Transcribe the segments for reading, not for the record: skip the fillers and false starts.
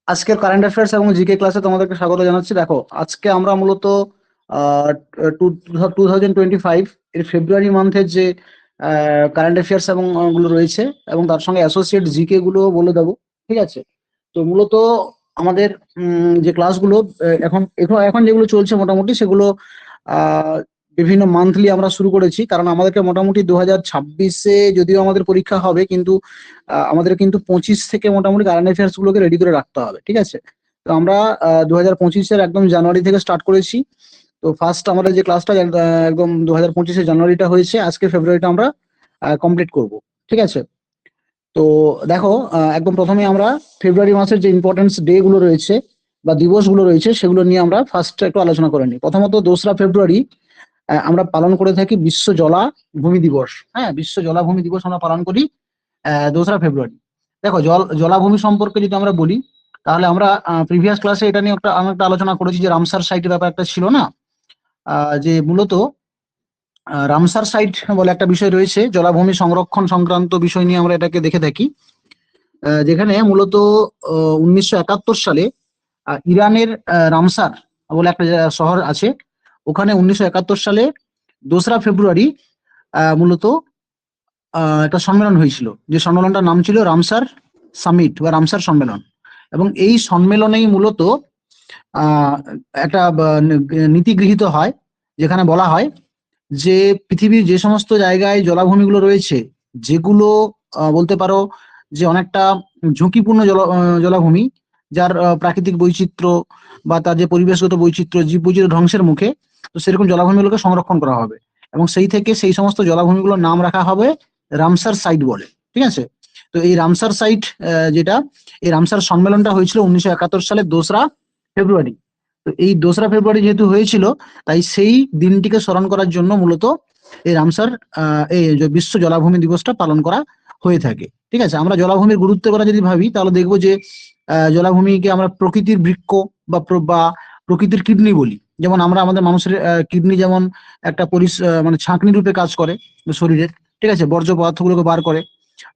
আজকের current affairs এবং GK ক্লাসে তোমাদেরকে স্বাগত জানাচ্ছি। দেখো, আজকে আমরা মূলত টু 2025 এর ফেব্রুয়ারি মান্থের যে কারেন্ট অ্যাফেয়ার্স এবং গুলো রয়েছে এবং তার সঙ্গে অ্যাসোসিয়েট জিকে গুলো বলে দেবো। ঠিক আছে? তো মূলত আমাদের যে ক্লাসগুলো এখন এখন এখন যেগুলো চলছে মোটামুটি সেগুলো আহ, বিভিন্ন মান্থলি আমরা শুরু করেছি, কারণ আমাদেরকে মোটামুটি 2026-এ যদিও আমাদের পরীক্ষা হবে, কিন্তু আমাদের কিন্তু 25 থেকে মোটামুটি কারেন্ট অ্যাফেয়ার্স গুলোকে রেডি করে রাখতে হবে। ঠিক আছে? তো আমরা 2025-এর একদম জানুয়ারি থেকে স্টার্ট করেছি। তো ফার্স্ট আমাদের যে ক্লাসটা একদম 2025-এর জানুয়ারিটা হয়েছে, আজকে ফেব্রুয়ারিটা আমরা কমপ্লিট করব। ঠিক আছে? তো দেখো, একদম প্রথমে আমরা ফেব্রুয়ারি মাসের যে ইম্পর্টেন্স ডে গুলো রয়েছে বা দিবসগুলো রয়েছে সেগুলো নিয়ে আমরা ফার্স্ট একটু আলোচনা করে নিই। প্রথমত 2রা ফেব্রুয়ারি আমরা পালন করে থাকি বিশ্ব জলাভূমি দিবস। হ্যাঁ, বিশ্ব জলাভূমি দিবস আমরা পালন করি 2রা ফেব্রুয়ারি। দেখো, জলাভূমি সম্পর্কে যদি আমরা বলি, তাহলে আমরা প্রিভিয়াস ক্লাসে এটা নিয়ে অনেকটা আলোচনা করেছি যে রামসার সাইটের ব্যাপার একটা ছিল না, যে মূলত রামসার সাইট বলে একটা বিষয় রয়েছে, জলাভূমি সংরক্ষণ সংক্রান্ত বিষয় নিয়ে আমরা এটাকে দেখে থাকি। যেখানে মূলত 1971 সালে ইরানের রামসার বলে একটা শহর আছে। ওখানে 1971 সালে 2রা ফেব্রুয়ারি মূলত একটা সম্মেলন হয়েছিল, যে সম্মেলনটার নাম ছিল রামসার সামিট বা রামসার সম্মেলন। এবং এই সম্মেলনেই মূলত আহ, একটা নীতি গৃহীত হয়, যেখানে বলা হয় যে পৃথিবীর যে সমস্ত জায়গায় জলাভূমিগুলো রয়েছে, যেগুলো বলতে পারো যে অনেকটা ঝুঁকিপূর্ণ জলাভূমি, যার প্রাকৃতিক বৈচিত্র্য বা তার যে পরিবেশগত বৈচিত্র্য, জীব বৈচিত্র্য ধ্বংসের মুখে, তো সেরকম জলাভূমিগুলোকে সংরক্ষণ করা হবে এবং সেই থেকে সেই সমস্ত জলাভূমিগুলোর নাম রাখা হবে রামসার সাইট বলে। ঠিক আছে? তো এই রামসার সাইট, যেটা এই রামসার সম্মেলনটা হয়েছিল 1971 সালে 2রা ফেব্রুয়ারি। তো এই 2রা ফেব্রুয়ারি যেহেতু হয়েছিল, তাই সেই দিনটিকে স্মরণ করার জন্য মূলত এই রামসার এই যে বিশ্ব জলাভূমি দিবসটা পালন করা হয়ে থাকে। ঠিক আছে? আমরা জলাভূমির গুরুত্বের কথা যদি ভাবি, তাহলে দেখবো যে জলাভূমিকে আমরা প্রকৃতির বৃক্ষ বা প্রকৃতির কিডনি বলি। যেমন আমরা আমাদের মানুষের কিডনি যেমন একটা মানে ছাঁকনি রূপে কাজ করে শরীরের। ঠিক আছে? বর্জ্য পদার্থগুলোকে বার করে।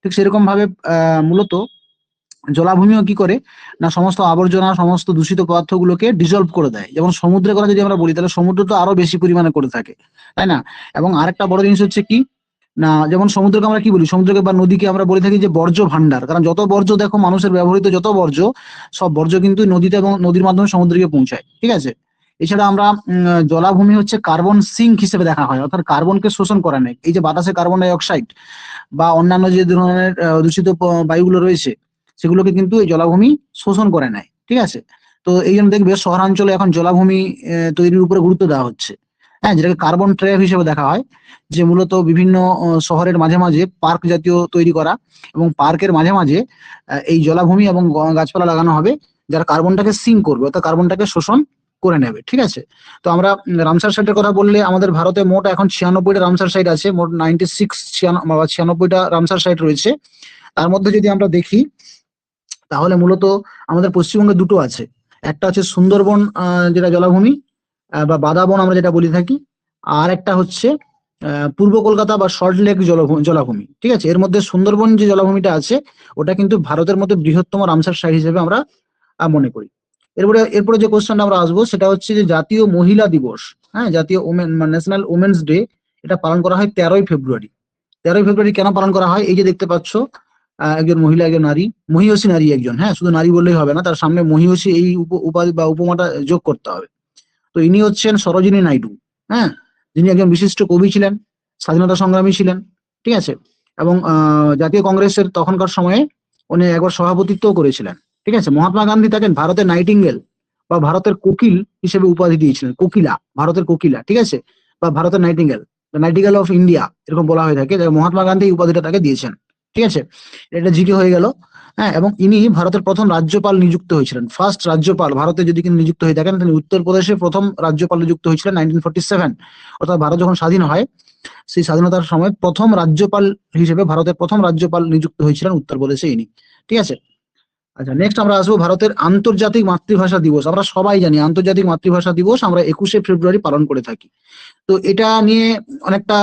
ঠিক সেরকম ভাবে মূলত জলাভূমিও কি করে না, সমস্ত আবর্জনা, সমস্ত দূষিত পদার্থগুলোকে ডিজলভ করে দেয়। যেমন সমুদ্রের কথা যদি আমরা বলি, তাহলে সমুদ্র তো আরো বেশি পরিমাণে করে থাকে, তাই না? এবং আরেকটা বড় জিনিস হচ্ছে কি না, যেমন সমুদ্রকে আমরা কি বলি, সমুদ্রকে বা নদীকে আমরা বলে থাকি যে বর্জ্য ভান্ডার। কারণ যত বর্জ্য দেখো, মানুষের ব্যবহৃত যত বর্জ্য, সব বর্জ্য কিন্তু নদীতে এবং নদীর মাধ্যমে সমুদ্রে গিয়ে পৌঁছায়। ঠিক আছে? এছাড়া আমরা জলাভূমি হচ্ছে কার্বন সিঙ্ক হিসেবে দেখা হয়, অর্থাৎ কার্বনকে শোষণ করে নেয়। এই যে বাতাসে কার্বন ডাই অক্সাইড বা অন্যান্য যে ধরনের দূষিত বায়ুগুলো রয়েছে, সেগুলোকে কিন্তু এই জলাভূমি শোষণ করে নেয়। ঠিক আছে? তো এই জন্য দেখবে শহরাঞ্চলে এখন জলাভূমি তৈরির উপরে গুরুত্ব দেওয়া হচ্ছে। হ্যাঁ, যেটাকে কার্বন ট্র্যাপ হিসেবে দেখা হয়, যে মূলত বিভিন্ন শহরের মাঝে মাঝে পার্ক জাতীয় তৈরি করা এবং পার্কের মাঝে মাঝে এই জলাভূমি এবং গাছপালা লাগানো হবে, যারা কার্বনটাকে সিঙ্ক করবে, অর্থাৎ কার্বনটাকে শোষণ করে নেবে। ঠিক আছে? তো আমরা রামসার সাইটের কথা বললে, আমাদের ভারতে মোট এখন 96টা রামসার সাইট আছে, মোট 96 96টা রামসার সাইট রয়েছে। তার মধ্যে যদি আমরা দেখি, তাহলে মূলত আমাদের পশ্চিমবঙ্গে দুটো আছে। একটা হচ্ছে সুন্দরবন, যেটা জলাভূমি বা বাদাবন আমরা যেটা বলে থাকি। আর একটা হচ্ছে পূর্ব কলকাতা বা সল্ট লেক জলাভূমি। ঠিক আছে? এর মধ্যে সুন্দরবন যে জলাভূমিটা আছে, ওটা কিন্তু ভারতের মধ্যে বৃহত্তম রামসার সাইট হিসেবে আমরা মনে করি। এরপরে যে কোশ্চেনটা আমরা আসবো, সেটা হচ্ছে যে জাতীয় মহিলা দিবস। হ্যাঁ, জাতীয় ওমেন ন্যাশনাল ওমেন্স ডে, এটা পালন করা হয় 13ই ফেব্রুয়ারি। 13ই ফেব্রুয়ারি কেন পালন করা হয়? এই যে দেখতে পাচ্ছ, একজন মহিলা, একজন নারী, মহিয়সী নারী একজন। হ্যাঁ, শুধু নারী বললেই হবে না, তার সামনে মহিয়সী এই উপাধি বা উপমাটা যোগ করতে হবে। তো ইনি হচ্ছেন সরোজিনী নাইডু। হ্যাঁ, যিনি একজন বিশিষ্ট কবি ছিলেন, স্বাধীনতা সংগ্রামী ছিলেন। ঠিক আছে? এবং জাতীয় কংগ্রেসের তখনকার সময়ে উনি একবার সভাপতিত্বও করেছিলেন। ঠিক আছে? মহাত্মা গান্ধী তাকে ভারতের নাইটিঙ্গেল বা ভারতের কোকিল হিসেবে উপাধি দিয়েছিলেন, কোকিলা, ভারতের কোকিলা। ঠিক আছে? বা ভারতের নাইটিঙ্গেল, নাইটিঙ্গেল অফ ইন্ডিয়া, এরকম বলা হয়ে থাকে। মহাত্মা গান্ধী এই উপাধিটা তাকে দিয়েছেন। ঠিক আছে? এটা জিকে হয়ে গেল। হ্যাঁ, এবং ইনি ভারতের প্রথম রাজ্যপাল নিযুক্ত হয়েছিলেন, ফার্স্ট রাজ্যপাল ভারতে যদি তিনি নিযুক্ত হয়ে থাকেন, তিনি উত্তরপ্রদেশে প্রথম রাজ্যপাল নিযুক্ত হয়েছিলেন 1947। অর্থাৎ ভারত যখন স্বাধীন হয়, সেই স্বাধীনতার সময় প্রথম রাজ্যপাল হিসেবে, ভারতের প্রথম রাজ্যপাল নিযুক্ত হয়েছিলেন উত্তরপ্রদেশে ইনি। ঠিক আছে? আচ্ছা, নেক্সট আমরা আসবো ভারতের আন্তর্জাতিক মাতৃভাষা দিবস। আমরা সবাই জানি আন্তর্জাতিক মাতৃভাষা দিবস আমরা 21শে ফেব্রুয়ারি পালন করে থাকি। তো এটা নিয়ে অনেকটা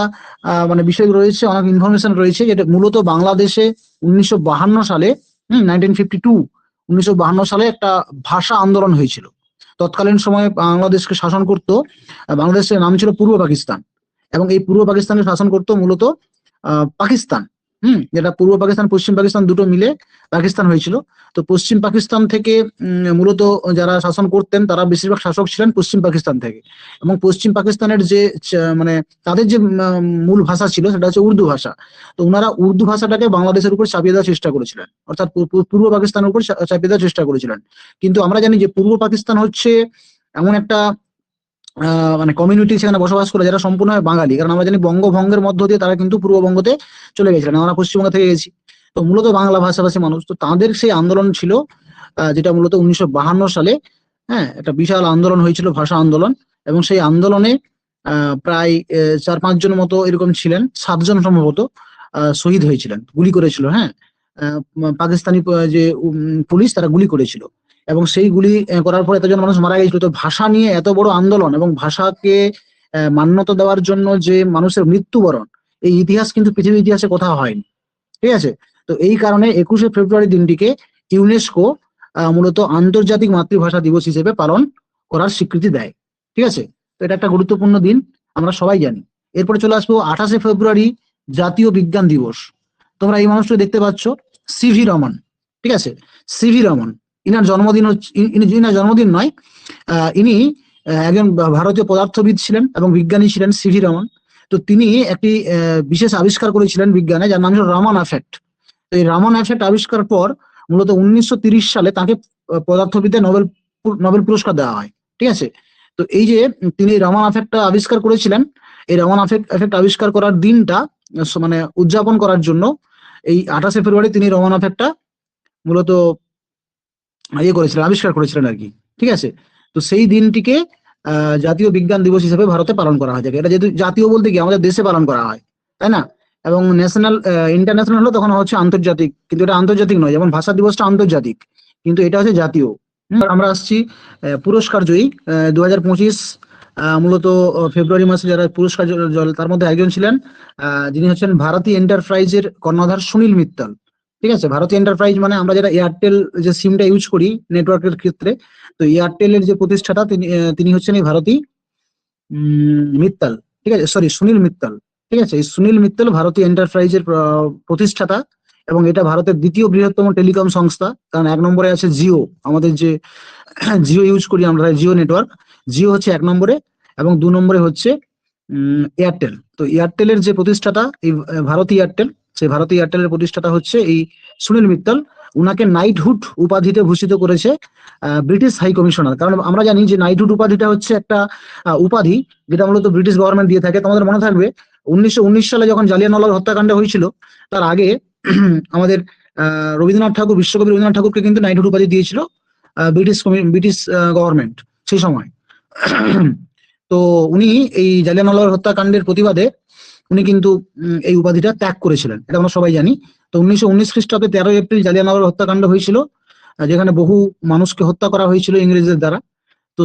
মানে বিষয় রয়েছে, অনেক ইনফরমেশন রয়েছে, যেটা মূলত বাংলাদেশে 1952 সালে, 1952, 1952 সালে একটা ভাষা আন্দোলন হয়েছিল। তৎকালীন সময়ে বাংলাদেশকে শাসন করত, বাংলাদেশের নাম ছিল পূর্ব পাকিস্তান, এবং এই পূর্ব পাকিস্তানকে শাসন করত মূলত পাকিস্তান। যেটা পূর্ব পাকিস্তান পশ্চিম পাকিস্তান দুটো মিলে পাকিস্তান হয়েছিল। তো পশ্চিম পাকিস্তান থেকে মূলত যারা শাসন করতেন তারা বেশিরভাগ শাসক ছিলেন পশ্চিম পাকিস্তান থেকে, এবং পশ্চিম পাকিস্তানের যে মানে তাদের যে মূল ভাষা ছিল সেটা হচ্ছে উর্দু ভাষা। তো ওনারা উর্দু ভাষাটাকে বাংলাদেশের উপর চাপিয়ে দেওয়ার চেষ্টা করেছিলেন, অর্থাৎ পূর্ব পাকিস্তানের উপর চাপিয়ে দেওয়ার চেষ্টা করেছিলেন। কিন্তু আমরা জানি যে পূর্ব পাকিস্তান হচ্ছে এমন একটা মানে কমিউনিটি সেখানে বসবাস করে যারা সম্পূর্ণভাবে বাঙালি, কারণ আমরা জানি বঙ্গভঙ্গের মধ্য দিয়ে তারা কিন্তু পূর্ববঙ্গতে চলে গেছিলেন, আমরা পশ্চিমবঙ্গ থেকে গেছি। তো মূলত বাংলা ভাষাভাষী মানুষ, তো তাদের সেই আন্দোলন ছিল যেটা মূলত 1952 সালে, হ্যাঁ, একটা বিশাল আন্দোলন হয়েছিল, ভাষা আন্দোলন। এবং সেই আন্দোলনে প্রায় 4-5 জন মতো এরকম ছিলেন, 7 জন সম্ভবত শহীদ হয়েছিলেন, গুলি করেছিল, হ্যাঁ, পাকিস্তানি যে পুলিশ তারা গুলি করেছিল। এবং সেই গুলি করার পর এতজন মানুষ মারা গেছিল। তো ভাষা নিয়ে এত বড় আন্দোলন এবং ভাষাকে মান্যতা দেওয়ার জন্য যে মানুষের মৃত্যুবরণ, এই ইতিহাস কিন্তু পৃথিবীর ইতিহাসে কোথাও হয়নি, ঠিক আছে। তো এই কারণে 21শে ফেব্রুয়ারি দিনটিকে ইউনেস্কো মূলত আন্তর্জাতিক মাতৃভাষা দিবস হিসেবে পালন করার স্বীকৃতি দেয়, ঠিক আছে। তো এটা একটা গুরুত্বপূর্ণ দিন, আমরা সবাই জানি। এরপরে চলে আসবো 28শে ফেব্রুয়ারি, জাতীয় বিজ্ঞান দিবস। তোমরা এই মানুষটা দেখতে পাচ্ছ, সিভি রমন, ঠিক আছে। সিভি রমন, ইনার জন্মদিন হচ্ছে, ইনার জন্মদিন নয়, ইনি একজন ভারতীয় পদার্থবিদ ছিলেন এবং বিজ্ঞানী ছিলেন, সিভি রমন। তো তিনি একটি বিশেষ আবিষ্কার করেছিলেন বিজ্ঞানে, যার নাম ছিল রামান এফেক্ট। তো এই রামান এফেক্ট আবিষ্কার পর মূলত 1930 সালে তাকে পদার্থবিদ্যায় নোবেল পুরস্কার দেওয়া হয়, ঠিক আছে। তো এই যে তিনি রামান এফেক্টটা আবিষ্কার করেছিলেন, এই রামান এফেক্ট আবিষ্কার করার দিনটা মানে উদযাপন করার জন্য এই 28শে ফেব্রুয়ারি তিনি রামান এফেক্টটা মূলত করেছিলেন, আবিষ্কার করেছিলেন আর কি, ঠিক আছে। তো সেই দিনটিকে জাতীয় বিজ্ঞান দিবস হিসেবে ভারতে পালন করা হয় থাকে। এটা যেহেতু জাতীয় বলতে কি আমাদের দেশে পালন করা হয়, তাই না। এবং ন্যাশনাল ইন্টারন্যাশনাল হলো তখন হচ্ছে আন্তর্জাতিক, কিন্তু এটা আন্তর্জাতিক নয়, যেমন ভাষা দিবসটা আন্তর্জাতিক, কিন্তু এটা হচ্ছে জাতীয়। আমরা আসছি পুরস্কার জয়ী 2025 মূলত ফেব্রুয়ারি মাসে যারা পুরস্কার তার মধ্যে একজন ছিলেন যিনি হচ্ছেন ভারতী এন্টারপ্রাইজের কর্ণধার সুনীল মিত্তল, ঠিক আছে। ভারতী এন্টারপ্রাইজ মানে আমরা যারা এয়ারটেল যে সিমটা ইউজ করি নেটওয়ার্কের ক্ষেত্রে, তো এয়ারটেলের যে প্রতিষ্ঠাতা তিনি হচ্ছেন এই ভারতী মিত্তল, ঠিক আছে, সরি সুনীল মিত্তল, ঠিক আছে। এই সুনীল মিত্তল ভারতী এন্টারপ্রাইজের প্রতিষ্ঠাতা, এবং এটা ভারতের দ্বিতীয় বৃহত্তম টেলিকম সংস্থা, কারণ 1 নম্বরে আছে জিও, আমাদের যে জিও ইউজ করি আমরা, জিও নেটওয়ার্ক, জিও হচ্ছে 1 নম্বরে, এবং 2 নম্বরে হচ্ছে এয়ারটেল। তো এয়ারটেলের যে প্রতিষ্ঠাতা এই ভারতী এয়ারটেল, সেই ভারতী এয়ারটেলের প্রতিষ্ঠাতা হচ্ছে এই সুনীল মিত্তল। উনাকে নাইটহুড উপাধিতে ভূষিত করেছে ব্রিটিশ হাই কমিশনার। কারণ আমরা জানি যে নাইটহুড উপাধিটা হচ্ছে একটা উপাধি যেটা মূলত ব্রিটিশ গভর্নমেন্ট দিয়ে থাকে। তোমাদের মনে থাকবে 1919 সালে যখন জালিয়ানওয়ালাবাগ হত্যাকাণ্ড হয়েছিল, তার আগে আমাদের রবীন্দ্রনাথ ঠাকুর, বিশ্বকবি রবীন্দ্রনাথ ঠাকুরকে কিন্তু নাইটহুড উপাধি দিয়েছিল ব্রিটিশ গভর্নমেন্ট সেই সময়। তো উনি এই জালিয়ানওয়ালাবাগ হত্যাকাণ্ডের প্রতিবাদে উনি কিন্তু এই উপাধিটা ত্যাগ করেছিলেন, এটা আমরা সবাই জানি। তো 1919 খ্রিস্টাব্দে 13 এপ্রিল জালিয়ানওয়ালাবাগ হত্যাকাণ্ড হয়েছিল, যেখানে বহু মানুষকে হত্যা করা হয়েছিল ইংরেজদের দ্বারা। তো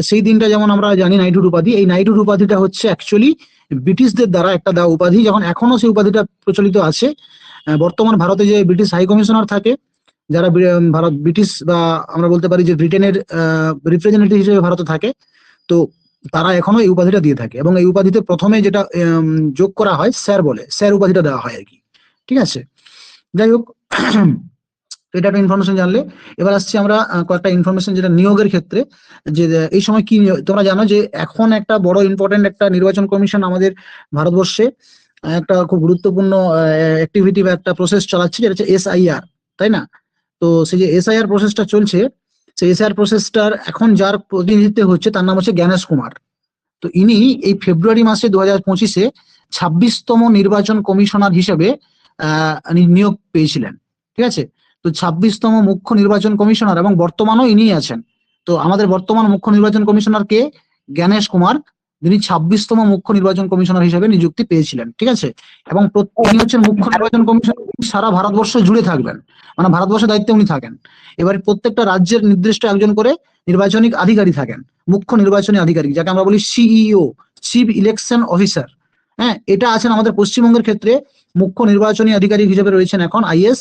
সেই দিনটা যেমন আমরা জানি নাইটহুড উপাধি, এই নাইটহুড উপাধিটা হচ্ছে অ্যাকচুয়ালি ব্রিটিশদের দ্বারা একটা দেওয়া উপাধি, যখন এখনো সেই উপাধিটা প্রচলিত আছে। বর্তমান ভারতে যে ব্রিটিশ হাই কমিশনার থাকে, যারা ভারত ব্রিটিশ বা আমরা বলতে পারি যে ব্রিটেনের রিপ্রেজেন্টেটিভ হিসেবে ভারতে থাকে, তো তারা এখনো এই উপাধিটা দিয়ে থাকে। এবং এই উপাধিতে প্রথমে যেটা যোগ করা হয় স্যার বলে, স্যার উপাধিটা দেওয়া হয় আর কি, ঠিক আছে। যাই হোক, এটা একটা ইনফরমেশন জানলে। এবার আসছি আমরা কয়েকটা ইনফরমেশন যেটা নিয়োগের ক্ষেত্রে, যে এই সময় কি তোমরা জানো যে এখন একটা বড় ইম্পর্টেন্ট একটা নির্বাচন কমিশন আমাদের ভারতবর্ষে একটা খুব গুরুত্বপূর্ণ অ্যাক্টিভিটি বা একটা প্রসেস চালাচ্ছে, যেটা হচ্ছে SIR, তাই না। তো সেই যে SIR প্রসেসটা চলছে, সেই SIR প্রসেসটার এখন যার প্রতিনিধিত্ব হচ্ছে তার নাম হচ্ছে জ্ঞানেশ কুমার। তো ইনি এই ফেব্রুয়ারি মাসে 2025-এ 26তম নির্বাচন কমিশনার হিসেবে নিয়োগ পেয়েছিলেন, ঠিক আছে। তো 26তম মুখ্য নির্বাচন কমিশনার, এবং বর্তমানেও ইনি আছেন। তো আমাদের বর্তমান মুখ্য নির্বাচন কমিশনার কে? জ্ঞানেশ কুমার, যিনি 26তম মুখ্য নির্বাচন কমিশনার হিসেবে নিযুক্তি পেয়েছিলেন, ঠিক আছে। এবং তিনি হচ্ছেন মুখ্য নির্বাচন কমিশনার, সারা ভারতবর্ষ জুড়ে থাকবেন, মানে ভারতবর্ষের দায়িত্বে উনি থাকেন। এবার প্রত্যেকটা রাজ্যের নির্দিষ্ট একজন করে নির্বাচনী আধিকারিক থাকেন, মুখ্য নির্বাচনী আধিকারিক, যাকে আমরা বলি CEO, চিফ ইলেকশন অফিসার। হ্যাঁ, এটা আছেন আমাদের পশ্চিমবঙ্গের ক্ষেত্রে মুখ্য নির্বাচনী আধিকারিক হিসেবে রয়েছেন এখন IS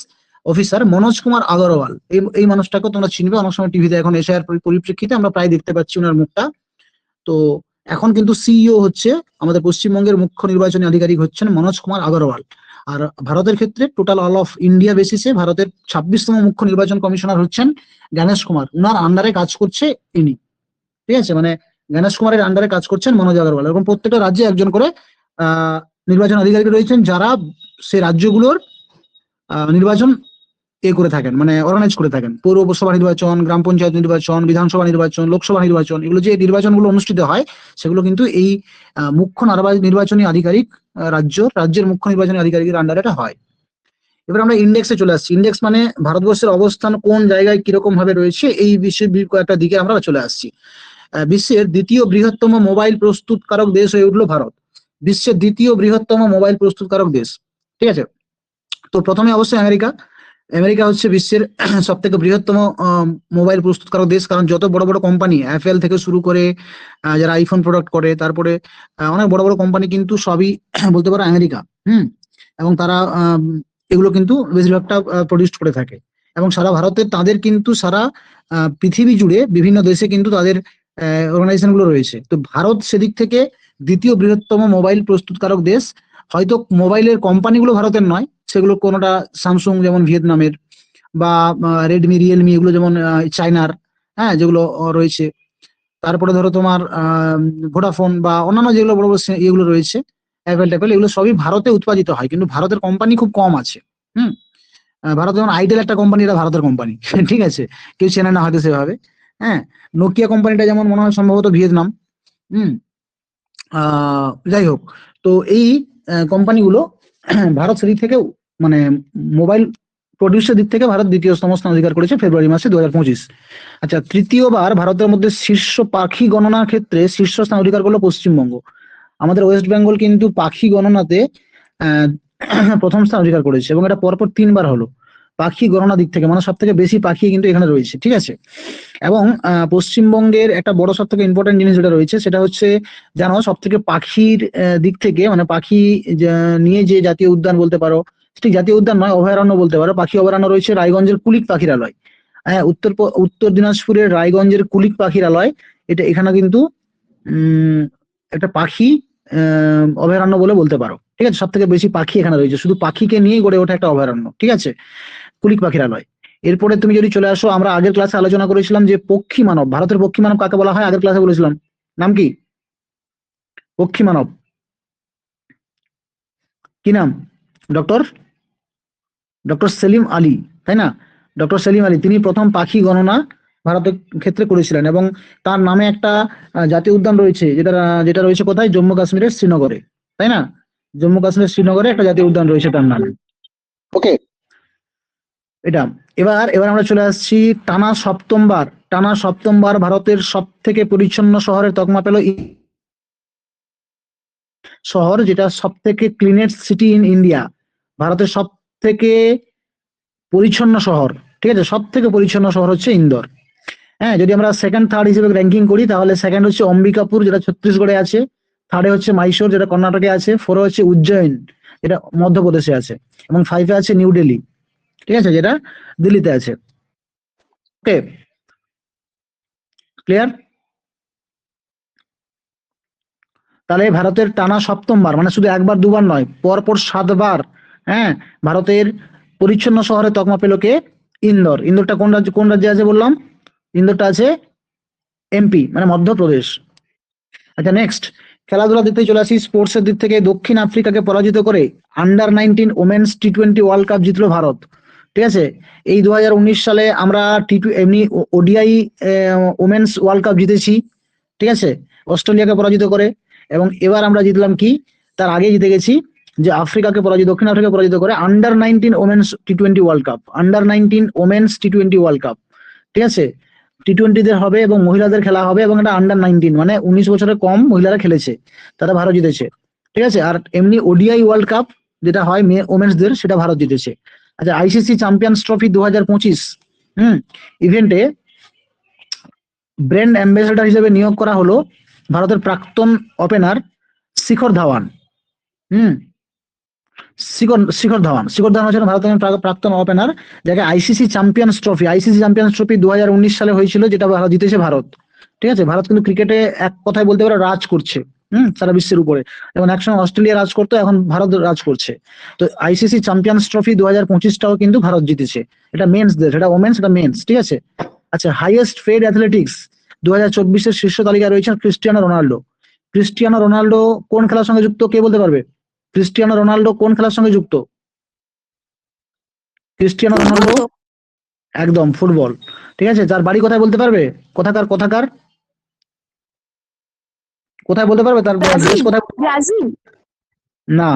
অফিসার মনোজ কুমার আগরওয়াল, এই মানুষটাকে তোমরা চিনবে, অনেক সময় টিভিতে এখন এশিয়ার পরিপ্রেক্ষিতে আমরা প্রায় দেখতে পাচ্ছি ওনার মুখটা। তো এখন কিন্তু সিইও হচ্ছে আমাদের পশ্চিমবঙ্গের মুখ্য নির্বাচনী আধিকারিক হচ্ছেন মনোজ কুমার আগরওয়াল। আর ভারতের ক্ষেত্রে টোটাল অল অফ ইন্ডিয়া বেসিসে ভারতের 26তম মুখ্য নির্বাচন কমিশনার হচ্ছেন জ্ঞানেশ কুমার, উনার আন্ডারে কাজ করছে ইনি। ঠিক আছে, মানে জ্ঞানেশ কুমারের আন্ডারে কাজ করছেন মনোজ আগরওয়াল। এবং প্রত্যেকটা রাজ্যে একজন করে নির্বাচন আধিকারিক রয়েছেন, যারা সেই রাজ্যগুলোর নির্বাচন করে থাকেন, মানে অর্গানাইজ করে থাকেন। পৌরসভা নির্বাচন, গ্রাম পঞ্চায়েত নির্বাচন, বিধানসভা নির্বাচন, লোকসভা নির্বাচন, এগুলো যে নির্বাচনগুলো অনুষ্ঠিত হয় সেগুলো কিন্তু এই মুখ্য নির্বাচনী আধিকারিক রাজ্যের মুখ্য নির্বাচনী আধিকারিকের আন্ডারে এটা হয়। এবার আমরা ইন্ডেক্সে চলে আসছি। ইন্ডেক্স মানে ভারতবর্ষের অবস্থান কোন জায়গায় কিরকম ভাবে রয়েছে এই বিশ্বের কয়েকটা দিকে আমরা চলে আসছি। বিশ্বের দ্বিতীয় বৃহত্তম মোবাইল প্রস্তুতকারক দেশ হয়ে উঠলো ভারত। বিশ্বের দ্বিতীয় বৃহত্তম মোবাইল প্রস্তুতকারক দেশ। ঠিক আছে, তো প্রথমে অবশ্যই আমেরিকা। আমেরিকা হচ্ছে বিশ্বের সব থেকে বৃহত্তম মোবাইল প্রস্তুতকারক দেশ, কারণ যত বড় বড় কোম্পানি অ্যাপেল থেকে শুরু করে যারা আইফোন প্রোডাক্ট করে, তারপরে অনেক বড় বড় কোম্পানি কিন্তু সবই বলতে পারো আমেরিকা। এবং তারা এগুলো কিন্তু বেশিরভাগটা প্রডিউস করে থাকে। এবং সারা ভারতের তাদের কিন্তু সারা পৃথিবী জুড়ে বিভিন্ন দেশে কিন্তু তাদের অর্গানাইজেশন গুলো রয়েছে। তো ভারত সেদিক থেকে দ্বিতীয় বৃহত্তম মোবাইল প্রস্তুতকারক দেশ। হয়তো মোবাইলের কোম্পানিগুলো ভারতের নয়, সেগুলো কোনোটা স্যামসুং যেমন ভিয়েতনামের, বা রেডমি রিয়েলমি এগুলো যেমন চায়নার, হ্যাঁ, যেগুলো রয়েছে। তারপরে ধরো তোমার ভোডাফোন বা অন্যান্য যেগুলো বড় বড় এগুলো রয়েছে, অ্যাপেল ট্যাপেল, এগুলো সবই ভারতে উৎপাদিত হয়, কিন্তু ভারতের কোম্পানি খুব কম আছে। ভারত যেমন আইটেল একটা কোম্পানি, এটা ভারতের কোম্পানি। ঠিক আছে, কেউ চেনে না হয়তো সেভাবে। হ্যাঁ, নোকিয়া কোম্পানিটা যেমন মনে হয় সম্ভবত ভিয়েতনাম। যাই হোক, তো এই কোম্পানিগুলো ভারত সেদিক থেকে মানে মোবাইল প্রডিউসের দিক থেকে ভারত দ্বিতীয়তম স্থান অধিকার করেছে ফেব্রুয়ারি মাসে 2025। আচ্ছা, তৃতীয়বার ভারতের মধ্যে শীর্ষ পাখি গণনার ক্ষেত্রে শীর্ষ স্থান অধিকার করলো পশ্চিমবঙ্গ। আমাদের ওয়েস্ট বেঙ্গল কিন্তু পাখি গণনাতে প্রথম স্থান অধিকার করেছে, এবং এটা পরপর 3বার হলো পাখি গণনা দিক থেকে, মানে সব থেকে বেশি পাখি কিন্তু এখানে রয়েছে। ঠিক আছে, এবং পশ্চিমবঙ্গের একটা বড় সব থেকে ইম্পর্টেন্ট জিনিস যেটা রয়েছে সেটা হচ্ছে, জানো, সব থেকে পাখির দিক থেকে, মানে পাখি নিয়ে যে জাতীয় উদ্যান বলতে পারো, ঠিক জাতীয় উদ্যান নয়, অভয়ারণ্য বলতে পারো, পাখি অভয়ারণ্য রয়েছে রায়গঞ্জের কুলিক পাখিরালয়। হ্যাঁ, উত্তর দিনাজপুরের রায়গঞ্জের কুলিক পাখিরালয়, এটা এখানে কিন্তু একটা পাখি অভয়ারণ্য বলে বলতে পারো। ঠিক আছে, সব থেকে বেশি পাখি এখানে রয়েছে, শুধু পাখিকে নিয়েই গড়ে ওঠা একটা অভয়ারণ্য। ঠিক আছে, কুলিক পাখিরালয়। এরপরে তুমি যদি চলে আসো, আমরা আগের ক্লাসে আলোচনা করেছিলাম যে পক্ষী মানব, ভারতের পক্ষী মানব কাকে বলা হয়, আগের ক্লাসে বলেছিলাম। নাম কি? পক্ষী মানব কি নাম? ডক্টর ডক্টর সেলিম আলী, তাই না? ডক্টর সেলিম আলী, তিনি প্রথম পাখি গণনা ভারতের ক্ষেত্রে করেছিলেন, এবং তার নামে একটা জাতীয় উদ্যান রয়েছে, যেটা রয়েছে কোথায়? জম্মু কাশ্মীরের শ্রীনগরে, তাই না? জম্মু কাশ্মীরের শ্রীনগরে একটা জাতীয় উদ্যান রয়েছে তার নামে। ওকে, এটা এবার আমরা চলে আসছি টানা সপ্তমবার ভারতের সব থেকে পরিচ্ছন্ন শহরের তকমা পেল শহর, যেটা সব থেকে ক্লিনেস্ট সিটি ইন ইন্ডিয়া, ভারতের সব থেকে পরিচ্ছন্ন শহর। ঠিক আছে, সব থেকে পরিচ্ছন্ন শহর হচ্ছে ইন্দোর। হ্যাঁ, যদি আমরা সেকেন্ড থার্ড হিসেবে র্যাঙ্কিং করি, তাহলে সেকেন্ড হচ্ছে অম্বিকাপুর, যেটা ছত্তিশগড়ে আছে। থার্ডে হচ্ছে মাইসোর, যেটা কর্ণাটকে আছে। ফোরে হচ্ছে উজ্জয়ন, যেটা মধ্যপ্রদেশে আছে। এবং 5-এ আছে নিউ দিল্লি, ঠিক আছে, যেটা দিল্লিতে আছে। ওকে, ক্লিয়ার? তাহলে ভারতের টানা সপ্তমবার, মানে শুধু একবার দুবার নয়, পরপর 7বার, হ্যাঁ, ভারতের পরিচ্ছন্ন শহরে তকমা পেল কে? ইন্দোর। ইন্দোরটা কোন রাজ্যে আছে বললাম? ইন্দোরটা আছে এমপি, মানে মধ্যপ্রদেশ। আচ্ছা, নেক্সট খেলাধুলার দিক থেকে চলে আসি। স্পোর্টস এর দিক থেকে দক্ষিণ আফ্রিকাকে পরাজিত করে আন্ডার-19 ওমেন্স টি-20 ওয়ার্ল্ড কাপ জিতলো ভারত। ঠিক আছে, এই 2019 সালে আমরা এমনি ওডিআই ওমেন্স ওয়ার্ল্ড কাপ জিতেছি। ঠিক আছে, অস্ট্রেলিয়াকে পরাজিত করে। এবং এবার আমরা জিতলাম কি, তার আগে জিতে গেছি, যে দক্ষিণ আফ্রিকা পরাজিত করে under-19 women's টি-20 world cup, under-19 women's টি-20 world cup. ঠিক আছে, টি-20 হবে এবং মহিলাদের খেলা হবে, এবং এটা আন্ডার-19, মানে 19 বছরের কম মহিলারা খেলেছে, তারা ভারত জিতেছে। ঠিক আছে, আর এমনি ওডিআই ওয়ার্ল্ড কাপ যেটা হয় ওমেন্সদের, সেটা ভারত জিতেছে। আচ্ছা, আইসিসি চ্যাম্পিয়ন্স ট্রফি 2025 ইভেন্টে ব্র্যান্ড অ্যাম্বাসেডর হিসেবে নিয়োগ করা হলো ভারতের প্রাক্তন ওপেনার শিখর ধাওয়ান। শিখর ধাওয়ান হচ্ছেন ভারতের প্রাক্তন ওপেনার, যাকে আইসিসি চ্যাম্পিয়ন্স ট্রফি 2019 সালে হয়েছিল, যেটা জিতেছে ভারত। ঠিক আছে, ভারত কিন্তু ক্রিকেটে এক কথায় বলতে পারো রাজ করছে সারা বিশ্বের উপরে। যেমন একসময় অস্ট্রেলিয়া রাজ করতো, এখন ভারত রাজ করছে। তো আইসিসি চ্যাম্পিয়ন্স ট্রফি 2025টাও কিন্তু ভারত জিতেছে। এটা মেন্সদের, এটা ওমেন্স, এটা মেন্স। ঠিক আছে। আচ্ছা, হাইয়েস্ট পেড অ্যাথলেটিক্স 2024-এর শীর্ষ তালিকায় রয়েছেন ক্রিস্টিয়ানো রোনাল্ডো। ক্রিস্টিয়ানো রোনাল্ডো কোন খেলার সঙ্গে যুক্ত, কে বলতে পারবে? ক্রিস্টিয়ানো রোনাল্ডো কোন খেলার সঙ্গে যুক্ত? ক্রিস্টিয়ানো রোনাল্ডো একদম ফুটবল। ঠিক আছে, তার বাড়ি কোথায় বলতে পারবে? কোথাকার কোথাকার কোথায় বলতে পারবে তার দেশ কোথায়? না,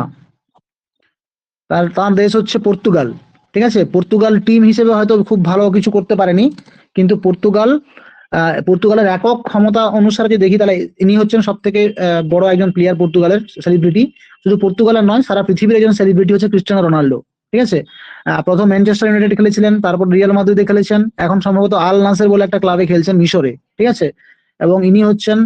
তার তার দেশ হচ্ছে পর্তুগাল। ঠিক আছে, পর্তুগাল টিম হিসেবে হয়তো খুব ভালো কিছু করতে পারেনি, কিন্তু পর্তুগালের একক ক্ষমতা অনুসারে যদি দেখি, তাহলে ইনি হচ্ছেন সব থেকে বড় একজন প্লেয়ার, পর্তুগালের সেলিব্রিটি। শুধু পর্তুগালের নয়, সারা পৃথিবীর একজন সেলিব্রিটি হচ্ছে ক্রিস্টিয়ানো রোনাল্ডো। ঠিক আছে, প্রথম ম্যানচেস্টার ইউনাইটেড খেলেছিলেন, তারপর রিয়াল মাদ্রিদে খেলেছেন, এখন সম্ভবত আল নাসের বলে একটা ক্লাবে খেলছেন মিশরে। ঠিক আছে, এবং ইনি হচ্ছেন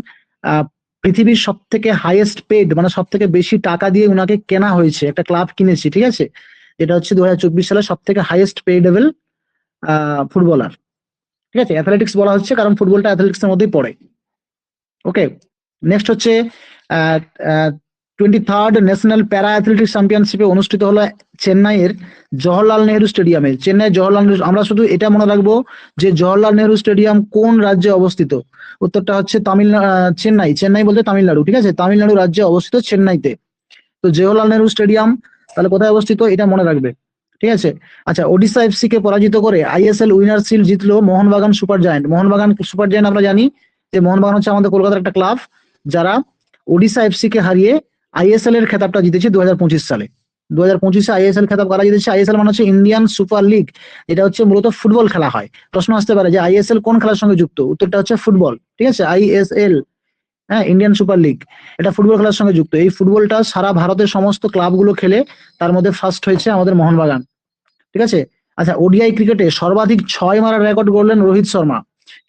পৃথিবীর সব থেকে হাইয়েস্ট পেড, মানে সব থেকে বেশি টাকা দিয়ে উনাকে কেনা হয়েছে, একটা ক্লাব কিনেছে। ঠিক আছে, এটা হচ্ছে 2024 সালে সব থেকে হাইয়েস্ট পেডেবল ফুটবলার। ঠিক আছে, অ্যাথলেটিক্স বলা হচ্ছে কারণ ফুটবলটা অ্যাথলেটিক্স এর মধ্যেই পড়ে। ওকে, নেক্সট হচ্ছে 23rd ন্যাশনাল প্যারা অ্যাথলেটিক্স চ্যাম্পিয়নশিপে অনুষ্ঠিত হলো চেন্নাইয়ের জওহরলাল নেহরু স্টেডিয়ামে। জওহরলাল নেহরু, আমরা শুধু এটা মনে রাখবো যে জওহরলাল নেহরু স্টেডিয়াম কোন রাজ্যে অবস্থিত। উত্তরটা হচ্ছে চেন্নাই। চেন্নাই বলতে তামিলনাড়ু। ঠিক আছে, তামিলনাড়ু রাজ্যে অবস্থিত, চেন্নাইতে। তো জওহরলাল নেহরু স্টেডিয়াম তাহলে কোথায় অবস্থিত, এটা মনে রাখবে। ঠিক আছে। আচ্ছা, ওডিশা এফসি কে পরাজিত করে আইএসএল উইনার শিল্ড জিতলো Mohun Bagan super giant. Mohun Bagan super giant আমরা জানি যে মোহনবাগান হচ্ছে আমাদের কলকাতার একটা ক্লাব, যারা ওডিশা এফসি কে হারিয়ে আইএসএল এর খেতাবটা জিতেছে 2025 সালে। 2025-এ আইএসএল খেতাব কারা জিতেছে? আইএসএল মানে হচ্ছে ইন্ডিয়ান সুপার লিগ। এটা হচ্ছে মূলত ফুটবল খেলা হয়। প্রশ্ন আসতে পারে যে আইএসএল কোন খেলার সঙ্গে যুক্ত, উত্তরটা হচ্ছে ফুটবল। ঠিক আছে, আইএসএল, হ্যাঁ, ইন্ডিয়ান সুপার লিগ, এটা ফুটবল খেলার সঙ্গে যুক্ত। এই ফুটবলটা সারা ভারতের সমস্ত ক্লাবগুলো খেলে, তার মধ্যে ফার্স্ট হয়েছে আমাদের মোহনবাগান। ঠিক আছে। আচ্ছা, ওডিআই ক্রিকেটে সর্বাধিক 6 মারার রেকর্ড গড়লেন রোহিত শর্মা,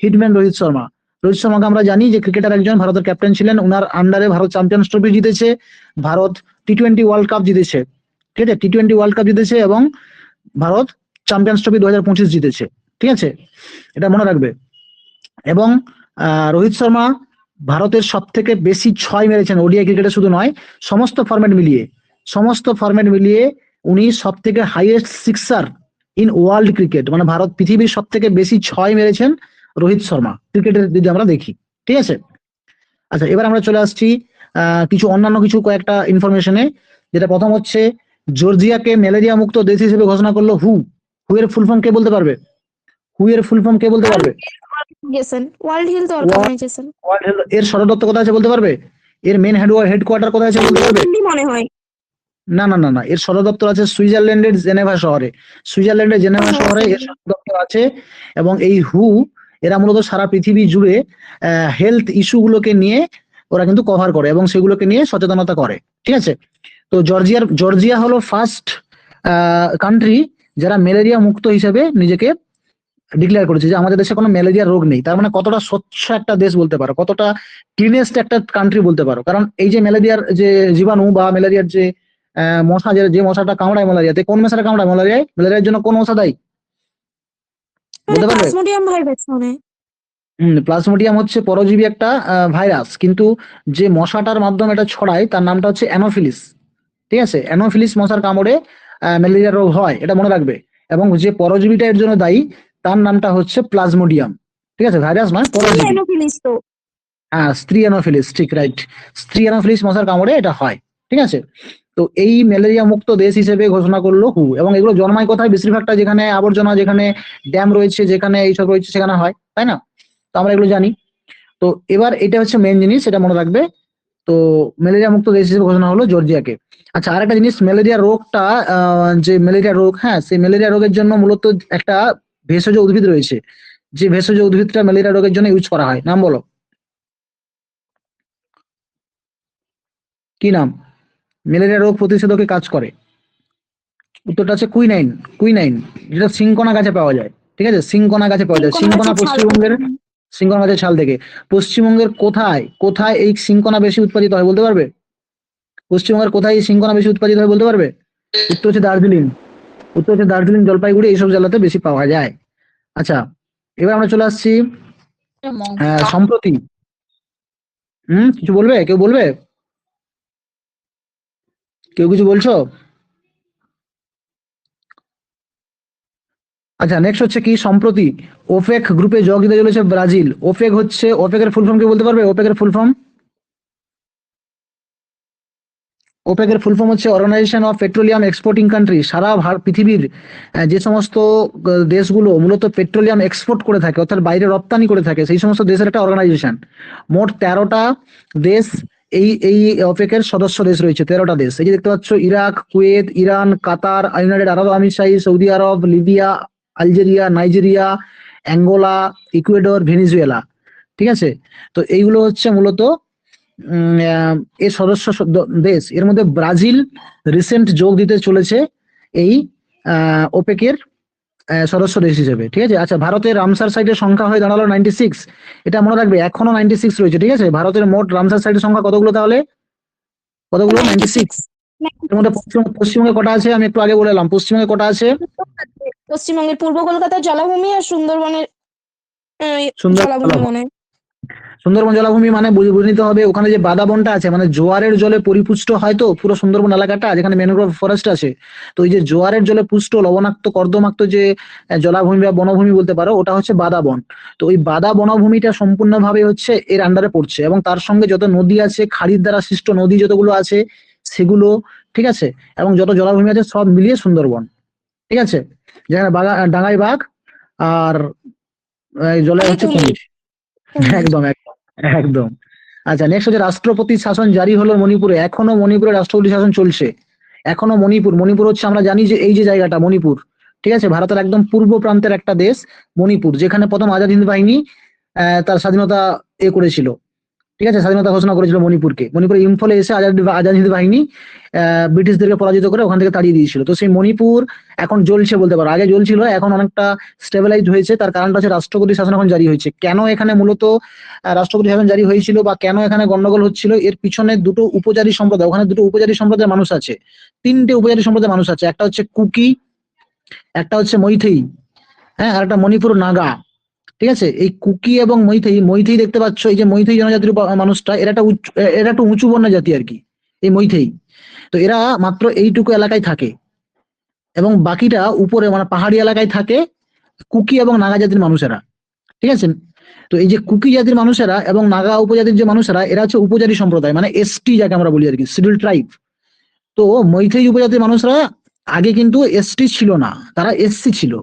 হিটম্যান রোহিত শর্মা। রোহিত শর্মাকে আমরা জানি যে ক্রিকেটার একজন, ভারতের ক্যাপ্টেন ছিলেন, উনার আন্ডারে ভারত চ্যাম্পিয়ন্স ট্রফি জিতেছে, ভারত টি-20 ওয়ার্ল্ড কাপ জিতেছে। ঠিক আছে, টি-20 ওয়ার্ল্ড কাপ জিতেছে এবং ভারত চ্যাম্পিয়ন্স ট্রফি 2025 জিতেছে। ঠিক আছে, এটা মনে রাখবে। এবং রোহিত শর্মা ভারতের সব থেকে বেশি 6 মেরেছেন ওডিআই ক্রিকেটে, শুধু নয় সমস্ত ফরম্যাট মিলিয়ে উনি সব থেকে হাইয়েস্ট সিক্সার ইন ওয়ার্ল্ড ক্রিকেট, মানে ভারত পৃথিবীর সব থেকে বেশি 6 মেরেছেন রোহিত শর্মা ক্রিকেটের যদি আমরা দেখি। ঠিক আছে। আচ্ছা, এবার আমরা চলে আসছি কিছু অন্যান্য কয়েকটা ইনফরমেশনে। যেটা প্রথম হচ্ছে, জর্জিয়াকে ম্যালেরিয়া মুক্ত দেশ হিসেবে ঘোষণা করলো হু। হু এর ফুল ফর্ম কে বলতে পারবে? World Health Organization. এর সদর দপ্তর কোথায় আছে বলতে পারবে? এর মেন হেডকোয়ার্টার কোথায় আছে বলতে পারবে? মনে হয় না না না না, এর সদর দপ্তর আছে সুইজারল্যান্ডের জেনেভা শহরে। এর সদর দপ্তর আছে। এবং এই হু, এরা মূলত সারা পৃথিবী জুড়ে হেলথ ইস্যু গুলোকে নিয়ে ওরা কিন্তু কভার করে এবং সেগুলোকে নিয়ে সচেতনতা করে। ঠিক আছে। তো জর্জিয়া হলো ফার্স্ট কান্ট্রি যারা ম্যালেরিয়া মুক্ত হিসেবে নিজেকে ডিক্লেয়ার করেছে, যে আমাদের দেশে কোনো ম্যালেরিয়া রোগ নেই। তার মানে কতটা স্বচ্ছ একটা দেশ বলতে পারো, কতটা ক্লিনেস্ট একটা কান্ট্রি বলতে পারো। কারণ এই যে ম্যালেরিয়ার যে জীবাণু বা ম্যালেরিয়ার যে মশা, যে মশাটা কামড়ায় ম্যালেরিয়াতে, কোন মশাটা কামড়ায় ম্যালেরিয়ার জন্য কোন মশা দায়ী বলতে পারবে? প্লাজমোডিয়াম ভাইরাস মানে। প্লাজমোডিয়াম হচ্ছে পরজীবী একটা ভাইরাস, কিন্তু যে মশাটার মাধ্যমে এটা ছড়ায় তার নামটা হচ্ছে অ্যানোফিলিস। ঠিক আছে, অ্যানোফিলিস মশার কামড়ে ম্যালেরিয়া রোগ হয়, এটা মনে রাখবে। এবং যে পরজীবীটা এর জন্য দায়ী তার নামটা হচ্ছে প্লাজমোডিয়াম। ঠিক আছে, ভাইরাস নয়, পরজীবী। হ্যাঁ, স্ত্রী অ্যানোফিলিস, ঠিক, রাইট। স্ত্রী অ্যানোফিলিস মশার কামড়ে এটা হয়। ঠিক আছে। তো এই ম্যালেরিয়া মুক্ত দেশ হিসেবে ঘোষণা করলো হু। এবং এগুলো জন্মায় কোথায়? বেশিরভাগটা যেখানে আবর্জনা, যেখানে ড্যাম রয়েছে, যেখানে এইসব রয়েছে, সেখানে হয়, তাই না? তো আমরা এগুলো জানি। তো এবার এটা হচ্ছে মেন জিনিস, এটা মনে রাখবে। তো ম্যালেরিয়া মুক্ত দেশ হিসেবে ঘোষণা হলো জর্জিয়াকে। আচ্ছা, আরেকটা জিনিস, ম্যালেরিয়া রোগটা, যে ম্যালেরিয়া রোগ, হ্যাঁ, সেই ম্যালেরিয়া রোগের জন্য মূলত একটা ভেষজ উদ্ভিদ রয়েছে, যে ভেষজ উদ্ভিদটা ম্যালেরিয়া রোগের জন্য ইউজ করা হয়, নাম বলো, কি নাম? ম্যালেরিয়া রোগ প্রতিষেধকে কাজ করে। উত্তরটা আছে কুইনাইন। কুইনাইন, যেটা সিংকোনা গাছে পাওয়া যায়। ঠিক আছে, সিংকোনা গাছে পাওয়া যায়। সিংকোনা পশ্চিমবঙ্গের, সিংকোনা গাছের ছাল থেকে। পশ্চিমবঙ্গের কোথায় এই সিংকোনা বেশি উৎপাদিত হয় বলতে পারবে? পশ্চিমবঙ্গের কোথায় এই সিংকোনা বেশি উৎপাদিত হয় বলতে পারবে? উত্তর হচ্ছে দার্জিলিং। উত্তর হচ্ছে দার্জিলিং, জলপাইগুড়ি এইসব জেলাতে বেশি পাওয়া যায়। আচ্ছা, এবার আমরা চলে আসছি সম্প্রতি। কিছু বলবে? কেউ বলবে? কেউ কিছু বলছো? আচ্ছা, নেক্সট হচ্ছে কি, সম্প্রতি ওপেক গ্রুপে যোগ দিতে চলেছে ব্রাজিল। ওপেক হচ্ছে, ওপেকের ফুল ফর্ম কি বলতে পারবে? ওপেকের ফুল ফর্ম, ওপেকের ফুল ফর্ম হচ্ছে organisation of petroleum exporting country. সারা পৃথিবীর যে সমস্ত দেশগুলো মূলত পেট্রোলিয়াম এক্সপোর্ট করে থাকে, অর্থাৎ বাইরে রপ্তানি করে থাকে, সেই সমস্ত দেশের একটা অর্গানাইজেশন। মোট 13টা দেশ এই ওপেকের সদস্য দেশ রয়েছে। 13টা দেশ, এই যে দেখতে পাচ্ছ, Iraq, Kuwait, Iran, Qatar, United Arab আমিরশাহী, সৌদি আরব, Libya, Algeria, Nigeria, Angola, Ecuador, Venezuela. ঠিক আছে, তো এইগুলো হচ্ছে মূলত এর সদস্য দেশ। এর মধ্যে ব্রাজিল রিসেন্ট যোগ দিতে চলেছে এই ওপেকের সদস্য দেশ হিসেবে। ঠিক আছে, আচ্ছা, ভারতের রামসার সাইটের সংখ্যা হয়ে দাঁড়ালো 96। এটা মনে রাখবে, এখনো 96 রয়েছে। ঠিক আছে, ভারতের মোট রামসার সাইটের সংখ্যা কতগুলো তাহলে? কতগুলো? 96। 96। এর মধ্যে পশ্চিমবঙ্গে কটা আছে আমি একটু আগে বলে এলাম। পশ্চিমবঙ্গে কটা আছে? পশ্চিমবঙ্গের পূর্ব কলকাতার জলাভূমি আর সুন্দরবনের সুন্দর। জলাভূমি মনে হয়। সুন্দরবন জলাভূমি মানে বুঝে নিতে হবে ওখানে যে বাদাবনটা আছে, মানে জোয়ারের জলে পরিপুষ্ট হয় তো পুরো সুন্দরবন এলাকাটা, যেখানে ম্যানগ্রোভ ফরেস্ট আছে। তো এই যে জোয়ারের জলে পুষ্ট লবণাক্ত কর্দমাক্ত যে জলাভূমি বা বনভূমি বলতে পারো, ওটা হচ্ছে বাদাবন। তো ওই বাদা বনভূমিটা সম্পূর্ণভাবে হচ্ছে এর আন্ডারে পড়ছে, এবং তার সঙ্গে যত নদী আছে, খাড়ির দ্বারা সৃষ্ট নদী যতগুলো আছে সেগুলো, ঠিক আছে, এবং যত জলাভূমি আছে সব মিলিয়ে সুন্দরবন। ঠিক আছে, যেখানে ডাঙায় বাঘ আর জলে হচ্ছে কুমির। কুমির। একদম একদম একদম। আচ্ছা, নেক্সট হচ্ছে রাষ্ট্রপতি শাসন জারি হলো মণিপুরে। এখনো মণিপুরে রাষ্ট্রপতি শাসন চলছে। এখনো মণিপুর হচ্ছে, আমরা জানি যে এই যে জায়গাটা মণিপুর, ঠিক আছে, ভারতের একদম পূর্ব প্রান্তের একটা দেশ মণিপুর, যেখানে প্রথম আজাদ হিন্দ বাহিনী তার স্বাধীনতা করেছিল। ঠিক আছে, স্বাধীনতা ঘোষণা করেছিল মণিপুরকে। মণিপুরে ইম্ফলে এসে আজাদ হিন্দ বাহিনী ব্রিটিশদেরকে পরাজিত করে ওখান থেকে তাড়িয়ে দিয়েছিল। তো সেই মণিপুর এখন জ্বলছে বলতে পারো, আগে জ্বলছিল, এখন অনেকটা স্টেবিলাইজড হয়েছে। তার কারণটা হচ্ছে রাষ্ট্রপতি শাসন এখন জারি হয়েছে। কেন এখানে মূলত রাষ্ট্রপতি শাসন জারি হয়েছিল বা কেন এখানে গন্ডগোল হচ্ছিল, এর পিছনে দুটো উপজাতি সম্প্রদায়, ওখানে দুটো উপজাতি সম্প্রদায়ের মানুষ আছে, তিনটে উপজাতি সম্প্রদায়ের মানুষ আছে। একটা হচ্ছে কুকি, একটা হচ্ছে মৈথেই, হ্যাঁ, আর একটা মণিপুর নাগা। ঠিক আছে, এই কুকি এবং মৈথেই দেখতে পাচ্ছ, এই যে মৈথেই জনজাতির মানুষটা, এরা একটু উঁচু বর্ণের জাতি আর কি, এই মৈথেই। তো এরা মাত্র এইটুকু এলাকায় থাকে, এবং বাকিটা উপরে মানে পাহাড়ি এলাকায় থাকে কুকি এবং নাগা জাতির মানুষেরা। ঠিক আছে, তো এই যে কুকি জাতির মানুষেরা এবং নাগা উপজাতির যে মানুষেরা, এরা হচ্ছে উপজাতি সম্প্রদায়, মানে এসটি যাকে আমরা বলি আর কি, শিডিউল ট্রাইব। তো মৈথেই উপজাতির মানুষরা আগে কিন্তু এসটি ছিল না, তারা এসসি ছিল।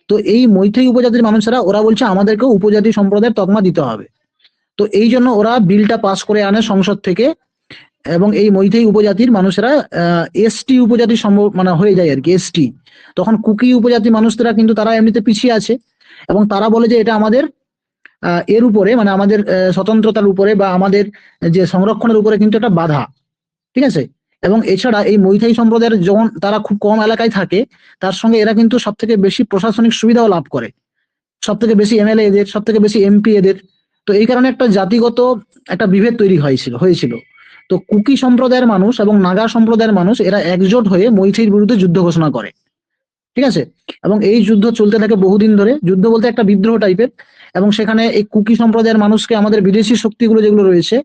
তো এই মৈথেই উপজাতির মানুষেরা ওরা বলছে আমাদেরকে উপজাতি সম্প্রদায়ের তকমা দিতে হবে। তো এই জন্য ওরা বিলটা পাস করে আনে সংসদ থেকে, এবং এই মৈথেই উপজাতির মানুষেরা এসটি উপজাতি মানে হয়ে যায় আর কি, এসটি। তখন কুকি উপজাতি মানুষরা কিন্তু তারা এমনিতে পিছিয়ে আছে, এবং তারা বলে যে এটা আমাদের এর উপরে, মানে আমাদের স্বতন্ত্রতার উপরে বা আমাদের যে সংরক্ষণের উপরে কিন্তু একটা বাধা। ঠিক আছে, এবং এছাড়া এই মৈথেই সম্প্রদায়ের যখন তারা খুব কম এলাকায় থাকে, তার সঙ্গে এরা কিন্তু সব থেকে বেশি প্রশাসনিক সুবিধাও লাভ করে, সব থেকে বেশি এমএলএ এদের, সব থেকে বেশি এমপি এদের। তো এই কারণে একটা জাতিগত একটা বিভেদ তৈরি হয়েছিল। তো কুকি সম্প্রদায়ের মানুষ এবং নাগা সম্প্রদায়ের মানুষ এরা একজোট হয়ে মৈথির বিরুদ্ধে যুদ্ধ ঘোষণা করে। ঠিক আছে, এবং এই যুদ্ধ চলতে থাকে বহুদিন ধরে, যুদ্ধ বলতে একটা বিদ্রোহ টাইপের। এবং সেখানে এই কুকি সম্প্রদায়ের মানুষকে আমাদের বিদেশি শক্তিগুলো যেগুলো রয়েছে,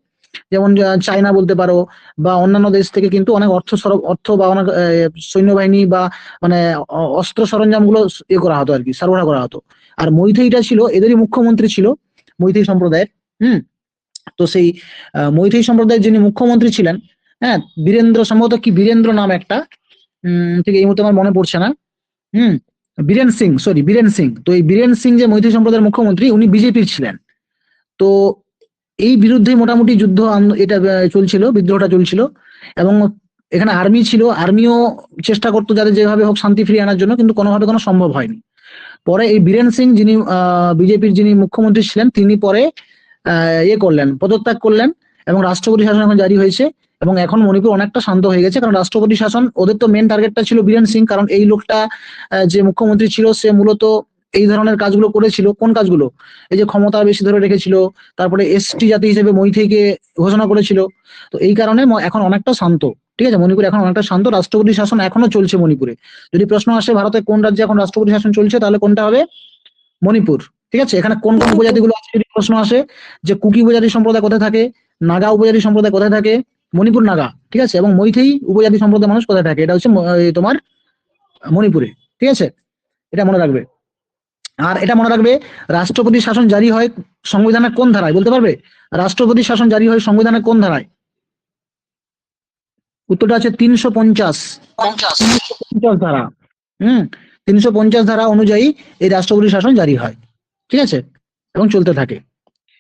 যেমন চায়না বলতে পারো, বা অন্যান্য দেশ থেকে কিন্তু অনেক অর্থ বা অনেক সৈন্যবাহিনী বা মানে অস্ত্র সরঞ্জাম গুলো করা হতো আর কি, সরবরাহ করা হতো। আর মৈথেইটা ছিল এদেরই মুখ্যমন্ত্রী ছিল, মৈথেই সম্প্রদায়ের। তো সেই মৈথেই সম্প্রদায়ের যিনি মুখ্যমন্ত্রী ছিলেন, হ্যাঁ, বীরেন্দ্র, সম্ভবত কি বীরেন্দ্র নাম একটা, ঠিক এই মুহূর্তে আমার মনে পড়ছে না। হুম বীরেন সিং, সরি, বীরেন সিং। তো এই বীরেন সিং যে মৈথেই সম্প্রদায়ের মুখ্যমন্ত্রী, উনি বিজেপির ছিলেন। তো এই বিরুদ্ধে মোটামুটি যুদ্ধ এটা চলছিল, বিদ্রোহটা চলছিল। এবং এখানে আর্মি ছিল, আর্মিও চেষ্টা করতো যাদের যেভাবে হোক শান্তি ফিরিয়ে আনার জন্য, কিন্তু কোনোভাবে কোনো সম্ভব হয়নি। পরে এই বীরেন সিং, যিনি বিজেপির যিনি মুখ্যমন্ত্রী ছিলেন, তিনি পরে পদত্যাগ করলেন, এবং রাষ্ট্রপতি শাসন এখন জারি হয়েছে। এবং এখন মণিপুর অনেকটা শান্ত হয়ে গেছে, কারণ রাষ্ট্রপতি শাসন, ওদের তো মেন টার্গেটটা ছিল বীরেন সিং, কারণ এই লোকটা যে মুখ্যমন্ত্রী ছিল সে মূলত এই ধরনের কাজগুলো করেছিল। কোন কাজগুলো? এই যে ক্ষমতা বেশি ধরে রেখেছিল, তারপরে এসটি জাতি হিসেবে মৈথেইকে ঘোষণা করেছিল। তো এই কারণে এখন অনেকটা শান্ত। ঠিক আছে, মণিপুর এখন অনেকটা শান্ত, রাষ্ট্রপতি শাসন এখনো চলছে মণিপুরে। যদি প্রশ্ন আসে ভারতে কোন রাজ্যে এখন রাষ্ট্রপতি শাসন চলছে, তাহলে কোনটা হবে? মণিপুর। ঠিক আছে, এখানে কোন কোন মণিপুর। উপজাতিগুলো আছে যদি প্রশ্ন আসে, যে কুকি উপজাতি সম্প্রদায় কোথায় থাকে, নাগা উপজাতি সম্প্রদায় কোথায় থাকে, মণিপুর নাগা, ঠিক আছে, এবং মৈথেই উপজাতি সম্প্রদায়ের মানুষ কোথায় থাকে, এটা হচ্ছে তোমার মণিপুরে। ঠিক আছে, এটা মনে রাখবে। আর এটা মনে রাখবে, রাষ্ট্রপতি শাসন জারি হয় সংবিধানের কোন ধারায়, বলতে পারবে? রাষ্ট্রপতি শাসন জারি হয় সংবিধানের কোন ধারায়? উত্তরটা আছে 350 ধারা। 350 ধারা অনুযায়ী এই রাষ্ট্রপতি শাসন জারি হয়। ঠিক আছে, এবং চলতে থাকে।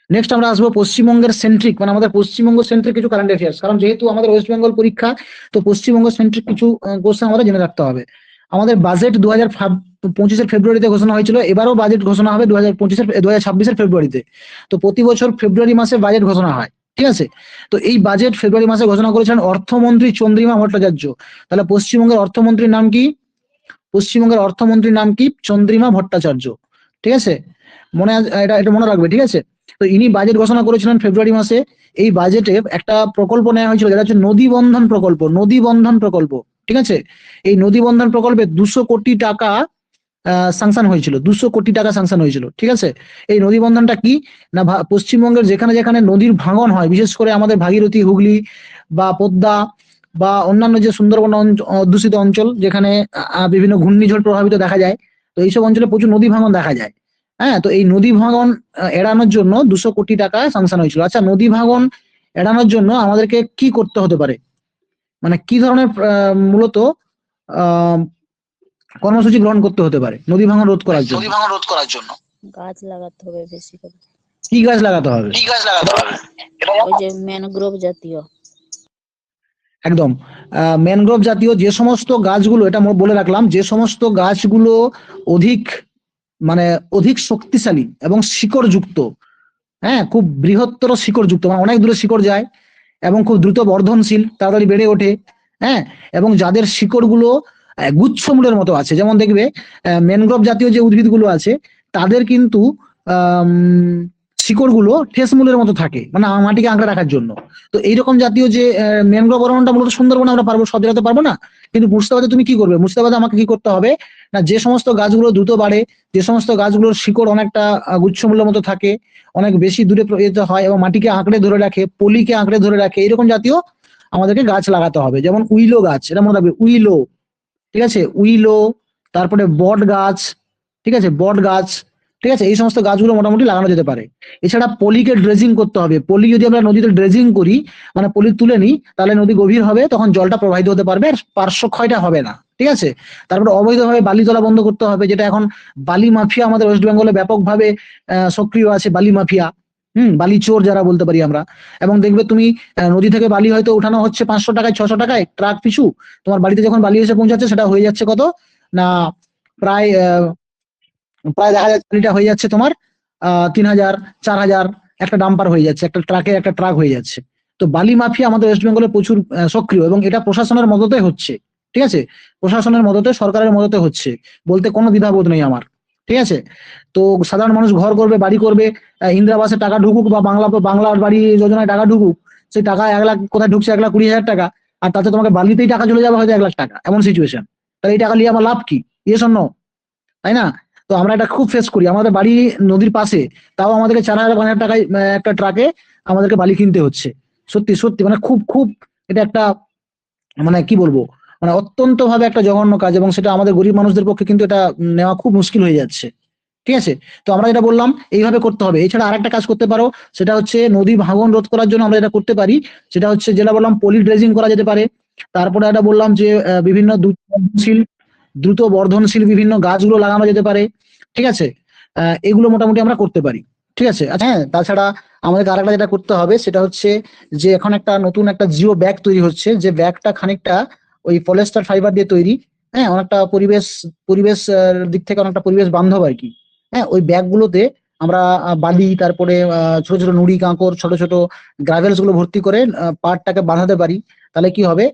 নেক্সট আমরা আসবো পশ্চিমবঙ্গের সেন্ট্রিক, মানে আমাদের পশ্চিমবঙ্গ সেন্ট্রিক কিছু কারেন্ট অ্যাফেয়ার্স, কারণ যেহেতু আমাদের ওয়েস্ট বেঙ্গল পরীক্ষা, তো পশ্চিমবঙ্গ সেন্ট্রিক কিছু কোশ্চেন আমাদের জেনে রাখতে হবে। আমাদের বাজেট 2025 ফেব্রুয়ারিতে ঘোষণা হয়েছিল, এবারও বাজেট ঘোষণা হবে 2026 ফেব্রুয়ারিতে। তো প্রতি বছর ফেব্রুয়ারি মাসে বাজেট ঘোষণা হয়। ঠিক আছে, তো এই বাজেট ফেব্রুয়ারি মাসে ঘোষণা করেছিলেন অর্থমন্ত্রী চন্দ্রিমা ভট্টাচার্য। তাহলে পশ্চিমবঙ্গের অর্থমন্ত্রীর নাম কি? পশ্চিমবঙ্গের অর্থমন্ত্রীর নাম কি? চন্দ্রিমা ভট্টাচার্য। ঠিক আছে, এটা এটা মনে রাখবে। ঠিক আছে, তো ইনি বাজেট ঘোষণা করেছিলেন ফেব্রুয়ারি মাসে। এই বাজেটে একটা প্রকল্প নেওয়া হয়েছিল, যেটা হচ্ছে নদী বন্ধন প্রকল্প। নদী বন্ধন প্রকল্প, ঠিক আছে, এই নদী বন্ধন প্রকল্পে 200 কোটি টাকা স্যাংশন হয়েছিল, 200 কোটি টাকা স্যাংশন হয়েছিল। ঠিক আছে, এই নদী বন্ধনটা কি না, পশ্চিমবঙ্গের যেখানে যেখানে নদীর ভাঙন হয়, বিশেষ করে আমাদের ভাগীরথী, হুগলি বা পদ্মা বা অন্যান্য যে সুন্দরবন অধ্যুষিত অঞ্চল, যেখানে বিভিন্ন ঘূর্ণিঝড় প্রভাবিত দেখা যায়, তো এইসব অঞ্চলে প্রচুর নদী ভাঙন দেখা যায়। হ্যাঁ, তো এই নদী ভাঙন এড়ানোর জন্য 200 কোটি টাকা স্যাংশন হয়েছিল। আচ্ছা, নদী ভাঙন এড়ানোর জন্য আমাদেরকে কি করতে হতে পারে, মানে কি ধরনের মূলত কর্মসূচি গ্রহণ করতে হতে পারে নদী ভাঙন রোধ করার জন্য? গাছ লাগাতে হবে বেশি করে। কি গাছ লাগাতে হবে? ওই যে ম্যানগ্রোভ জাতীয়। একদম, ম্যানগ্রোভ জাতীয় যে সমস্ত গাছগুলো, এটা বলে রাখলাম, যে সমস্ত গাছগুলো অধিক মানে অধিক শক্তিশালী এবং শিকড় যুক্ত, হ্যাঁ, খুব বৃহত্তর শিকড় যুক্ত, মানে অনেক দূরে শিকড় যায় এবং খুব দ্রুত বর্ধনশীল, তাড়াতাড়ি বেড়ে ওঠে, হ্যাঁ, এবং যাদের শিকড়গুলো গুচ্ছমূলের মতো আছে। যেমন দেখবে ম্যানগ্রোভ জাতীয় যে উদ্ভিদগুলো আছে, তাদের কিন্তু শিকড়গুলো ঠেসমূলের মতো থাকে, মানে মাটিকে আঁকড়ে রাখার জন্য। তো এইরকম জাতীয় যে ম্যানগ্রোভ অরণ্যটা মূলত সুন্দরবনে আমরা পারবো, সব জায়গাতে পারবো না, কিন্তু মুর্শিদাবাদে তুমি কি করবে? মুর্শিদাবাদে আমাকে কি করতে হবে না, যে সমস্ত গাছগুলো দ্রুত বাড়ে, যে সমস্ত গাছগুলোর শিকড় অনেকটা গুচ্ছমূলের মতো থাকে, অনেক বেশি দূরে যেতে হয় এবং মাটিকে আঁকড়ে ধরে রাখে, পলিকে আঁকড়ে ধরে রাখে, এরকম জাতীয় আমাদেরকে গাছ লাগাতে হবে। যেমন উইলো গাছ, এটা মনে রাখবে, উইলো। ঠিক আছে, উইলো, তারপরে বট গাছ, ঠিক আছে, বট গাছ, ঠিক আছে, এই সমস্ত গাছগুলো মোটামুটি লাগানো যেতে পারে। এছাড়া পলিকে ড্রেজিং করতে হবে। পলি যদি আমরা নদীতে ড্রেজিং করি, মানে পলি তুলে নিই, তাহলে নদী গভীর হবে, তখন জলটা প্রবাহিত হতে পারবে, আর পার্শ্ব ক্ষয়টা হবে না। ঠিক আছে, তারপরে অবৈধভাবে বালি তোলা বন্ধ করতে হবে, যেটা এখন বালি মাফিয়া আমাদের ওয়েস্ট বেঙ্গলে ব্যাপকভাবে সক্রিয় আছে, বালি মাফিয়া, বালি চোর যারা বলতে পারি আমরা। এবং দেখবে তুমি নদী থেকে বালি হয়তো উঠানো হচ্ছে 500 টাকায়, 600 টাকায় ট্রাক পিছু, তোমার বাড়িতে যখন বালি এসে পৌঁছাচ্ছে, সেটা হয়ে যাচ্ছে কত না, প্রায় প্রায় দেখা যাচ্ছে বালিটা হয়ে যাচ্ছে তোমার 3000, 4000, একটা ডাম্পার হয়ে যাচ্ছে, একটা ট্রাক হয়ে যাচ্ছে। তো বালি মাফিয়া আমাদের ওয়েস্ট বেঙ্গলে প্রচুর সক্রিয়, এবং এটা প্রশাসনের মদতে হচ্ছে। ঠিক আছে, প্রশাসনের মদতে, সরকারের মদতে হচ্ছে, বলতে কোনো দ্বিধাবোধ নেই আমার। ঠিক আছে, তো সাধারণ মানুষ ঘর করবে, বাড়ি করবে, ইন্দিরা আবাসে টাকা ঢুকুক বা বাংলার বাড়ি যোজনায় টাকা ঢুকুক, সেই টাকা 1 লাখ কোথায় ঢুকছে, 1,20,000 টাকা, আর তাতে তোমাকে বালিতেই টাকা চলে যাবে হয়তো 1 লাখ টাকা, এমন সিচুয়েশন। তাহলে এই টাকা নিয়ে আমার লাভ কি? Yes or no? তাই না? তো আমরা এটা খুব ফেস করি, আমাদের বাড়ি নদীর পাশে, তাও আমাদেরকে 4,000, 5,000 টাকায় একটা ট্রাকে আমাদেরকে বালি কিনতে হচ্ছে। সত্যি সত্যি, মানে খুব খুব এটা একটা, মানে কি বলবো, মানে অত্যন্ত ভাবে একটা জঘন্য কাজ, এবং সেটা আমাদের গরিব মানুষদের পক্ষে কিন্তু এটা নেওয়া খুব মুশকিল হয়ে যাচ্ছে। ঠিক আছে, তো আমরা যেটা বললাম এইভাবে করতে হবে। এছাড়া আরেকটা কাজ করতে পারো, সেটা হচ্ছে নদী ভাঙন রোধ করার জন্য আমরা যেটা করতে পারি, সেটা হচ্ছে, যেটা বললাম, পলি ড্রেজিং করা যেতে পারে। তারপরে এটা বললাম যে বিভিন্ন দ্রুত বর্ধনশীল বিভিন্ন গাছগুলো লাগানো যেতে পারে। ঠিক আছে, এগুলো মোটামুটি আমরা করতে পারি। ঠিক আছে, আচ্ছা, হ্যাঁ, তাছাড়া আমাদের আরেকটা যেটা করতে হবে, সেটা হচ্ছে যে এখন একটা নতুন একটা জিও ব্যাগ তৈরি হচ্ছে, যে ব্যাগটা খানিকটা ওই পলিয়েস্টার ফাইবার দিয়ে তৈরি, হ্যাঁ, অনেকটা পরিবেশ দিক থেকে অনেকটা পরিবেশ বান্ধব আর কি। হ্যাঁ, ওই ব্যাগগুলোতে আমরা বালি, তারপরে ছোট ছোট নুড়ি কাঁকড়, ছোট ছোট গ্রাভেলস গুলো ভর্তি করে পাড়টাকে বাঁধাতে পারি। তাহলে কি হবে,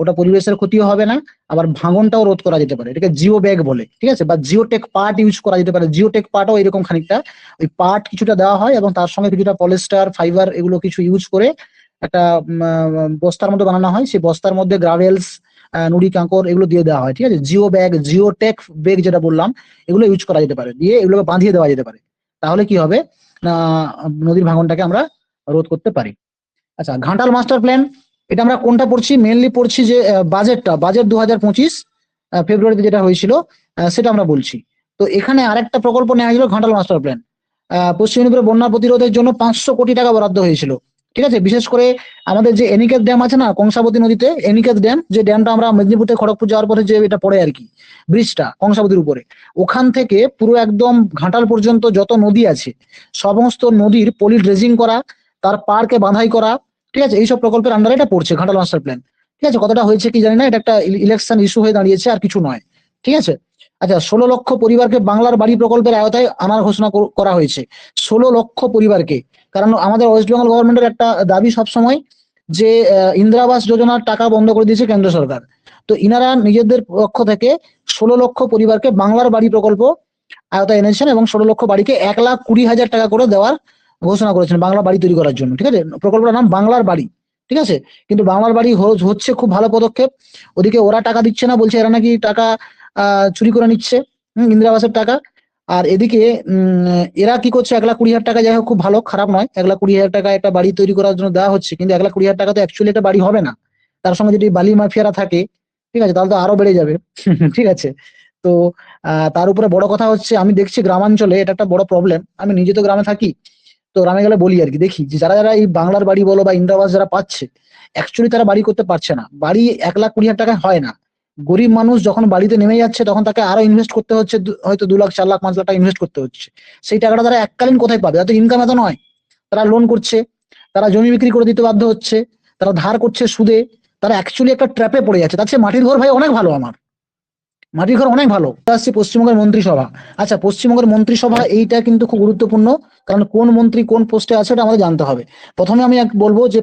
ওটা পরিবেশের ক্ষতিও হবে না, আবার ভাঙনটাও রোধ করা যেতে পারে। এটাকে জিও ব্যাগ বলে। ঠিক আছে, বা জিওটেক পার্ট ইউজ করা যেতে পারে। জিওটেক পার্টও এরকম খানিকটা, ওই পার্ট কিছুটা দেওয়া হয় এবং তার সঙ্গে কিছুটা পলিস্টার ফাইবার এগুলো কিছু ইউজ করে একটা বস্তার মতো বানানো হয়, সেই বস্তার মধ্যে গ্রাভেলস, নুড়ি কাঁকর এগুলো দিয়ে দেওয়া হয়, ঠিক আছে। জিওটেক ব্যাগ যেটা বললাম, এগুলো ইউজ করা যেতে পারে, দিয়ে এগুলোকে বাঁধিয়ে দেওয়া যেতে পারে। তাহলে কি হবে না, নদীর ভাঙনটাকে আমরা রোধ করতে পারি। আচ্ছা, ঘাটাল মাস্টার প্ল্যান, এটা আমরা কোনটা পড়ছি? মেনলি পড়ছি যে বাজেট 2025 ফেব্রুয়ারিতে যেটা হয়েছিল, সেটা আমরা বলছি। তো এখানে আরেকটা প্রকল্প নেওয়া হয়েছিল, ঘাটাল মাস্টার প্ল্যান। পশ্চিম মেদিনীপুরে বন্যা প্রতিরোধের জন্য 500 কোটি টাকা বরাদ্দ হয়েছিল, ঠিক আছে। বিশেষ করে আমাদের যে এনিকেট ড্যাম আছে না, কংসাবতী নদীতে এনিকেট ড্যাম, যে ড্যামটা আমরা মেদিনীপুর থেকে খড়গপুর যাওয়ার পথে যে এটা পড়ে আর কি, ব্রিজটা কংসাবতীর উপরে, ওখান থেকে পুরো একদম ঘাটাল পর্যন্ত যত নদী আছে সমস্ত নদীর পলি ড্রেজিং করা, তার পাড়কে বাঁধাই করা, ঠিক আছে। এইসব প্রকল্পের আন্ডারে এটা পড়ছে ঘাটাল মাস্টার প্ল্যান, ঠিক আছে। কতটা হয়েছে কি জানি না, এটা একটা ইলেকশন ইস্যু হয়ে দাঁড়িয়েছে, আর কিছু নয়, ঠিক আছে। আচ্ছা, 16 লক্ষ পরিবারকে বাংলার বাড়ি প্রকল্পের আওতায় আনার ঘোষণা করা হয়েছে। 16 লক্ষ পরিবারকে, কারণ আমাদের ওয়েস্ট বেঙ্গল গভর্নমেন্টের একটা দাবি সবসময় যে ইন্দিরা আবাস যোজনার টাকা বন্ধ করে দিয়েছে কেন্দ্র সরকার। তো ইনারা নিজেদের পক্ষ থেকে 16 লক্ষ পরিবারকে বাংলার বাড়ি প্রকল্প আওতায় এনেছেন, এবং 16 লক্ষ বাড়িকে 1,20,000 টাকা করে দেওয়ার ঘোষণা করেছেন বাংলা বাড়ি তৈরি করার জন্য, ঠিক আছে। প্রকল্পের নাম বাংলার বাড়ি, ঠিক আছে। কিন্তু বাংলার বাড়ি হচ্ছে খুব ভালো পদক্ষেপ। ওদিকে ওরা টাকা দিচ্ছে না, বলছে এরা নাকি টাকা চুরি করে নিচ্ছে, ইন্দিরা আবাসের টাকা। আর এদিকে এরা কি করছে, 1,20,000 টাকা, যাই হোক খুব ভালো, খারাপ নয়, 1,20,000 টাকা একটা বাড়ি তৈরি করার জন্য দেওয়া হচ্ছে। কিন্তু 1,20,000 টাকা তো অ্যাকচুয়ালি একটা বাড়ি হবে না, তার সঙ্গে যদি বালি মাফিয়ারা থাকে, ঠিক আছে, তাহলে তো আরো বেড়ে যাবে। ঠিক আছে। তো তার উপরে বড় কথা হচ্ছে, আমি দেখছি গ্রামাঞ্চলে এটা একটা বড় প্রবলেম। আমি নিজে তো গ্রামে থাকি, তো গ্রামে গেলে বলি আর কি, দেখি যে যারা যারা এই বাংলার বাড়ি বলো বা ইন্দিরা আবাস যারা পাচ্ছে, অ্যাকচুয়ালি তারা বাড়ি করতে পারছে না। বাড়ি 1,20,000 টাকায় হয় না। গরিব মানুষ যখন বাড়িতে নেমে যাচ্ছে, তখন তাকে আরো ইনভেস্ট করতে হচ্ছে, হয়তো 2 লাখ 4 লাখ 5 লাখ টাকা ইনভেস্ট করতে হচ্ছে। সেই টাকাটা তারা এককালীন কোথায় পাবে? তাদের ইনকাম এত নয়। তারা লোন করছে, তারা জমি বিক্রি করে দিতে বাধ্য হচ্ছে, তারা ধার করছে সুদে, তারা অ্যাকচুয়ালি একটা ট্র্যাপে পড়ে যাচ্ছে। তার চেয়ে মাটির ঘর ভাই অনেক ভালো, আমার মাটির ঘর অনেক ভালো। আসছে পশ্চিমবঙ্গের মন্ত্রিসভা। আচ্ছা, পশ্চিমবঙ্গের মন্ত্রিসভা এইটা কিন্তু খুব গুরুত্বপূর্ণ, কারণ কোন মন্ত্রী কোন পোস্টে আছে এটা আমাদের জানতে হবে। প্রথমে আমি বলবো যে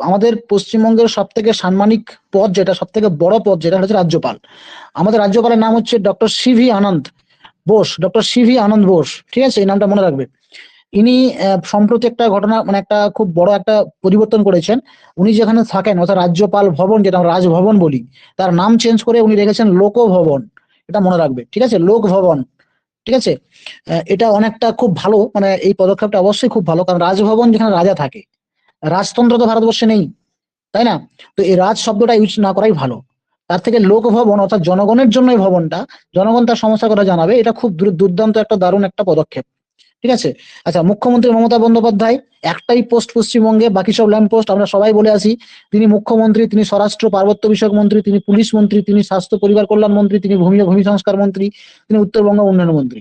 আমাদের পশ্চিমবঙ্গের সব থেকে সাম্মানিক পদ, যেটা সব থেকে বড় পদ, যেটা হচ্ছে রাজ্যপাল। আমাদের রাজ্যপালের নাম হচ্ছে ডক্টর সিভি আনন্দ বোস, ডক্টর সিভি আনন্দ বোস, ঠিক আছে, এই নামটা মনে রাখবে। ইনি সম্প্রতি একটা ঘটনা, মানে একটা খুব বড় একটা পরিবর্তন করেছেন। উনি যেখানে থাকেন, অর্থাৎ রাজ্যপাল ভবন, যেটা আমরা রাজভবন বলি, তার নাম চেঞ্জ করে উনি রেখেছেন লোক ভবন। এটা মনে রাখবে, ঠিক আছে, লোক ভবন, ঠিক আছে। এটা অনেকটা খুব ভালো, মানে এই পদক্ষেপটা অবশ্যই খুব ভালো, কারণ রাজভবন যেখানে রাজা থাকে, রাজতন্ত্র তো ভারতবর্ষে নেই, তাই না? তো এই রাজ শব্দটা ইউজ না করাই ভালো। তার থেকে লোক ভবন, অর্থাৎ জনগণের জন্য এই ভবনটা, জনগণ তার সমস্যার কথা জানাবে, এটা খুব দুর্দান্ত একটা দারুণ একটা পদক্ষেপ, ঠিক আছে। আচ্ছা, মুখ্যমন্ত্রী মমতা বন্দ্যোপাধ্যায়, একটাই পোস্ট পশ্চিমবঙ্গে, বাকি সব ল্যাম্প পোস্ট। আমরা সবাই বলে আসি, তিনি মুখ্যমন্ত্রী, তিনি স্বরাষ্ট্র পার্বত্য বিষয়ক মন্ত্রী, তিনি পুলিশ মন্ত্রী, তিনি স্বাস্থ্য পরিবার কল্যাণ মন্ত্রী, তিনি ভূমি সংস্কার মন্ত্রী, তিনি উত্তরবঙ্গ উন্নয়ন মন্ত্রী।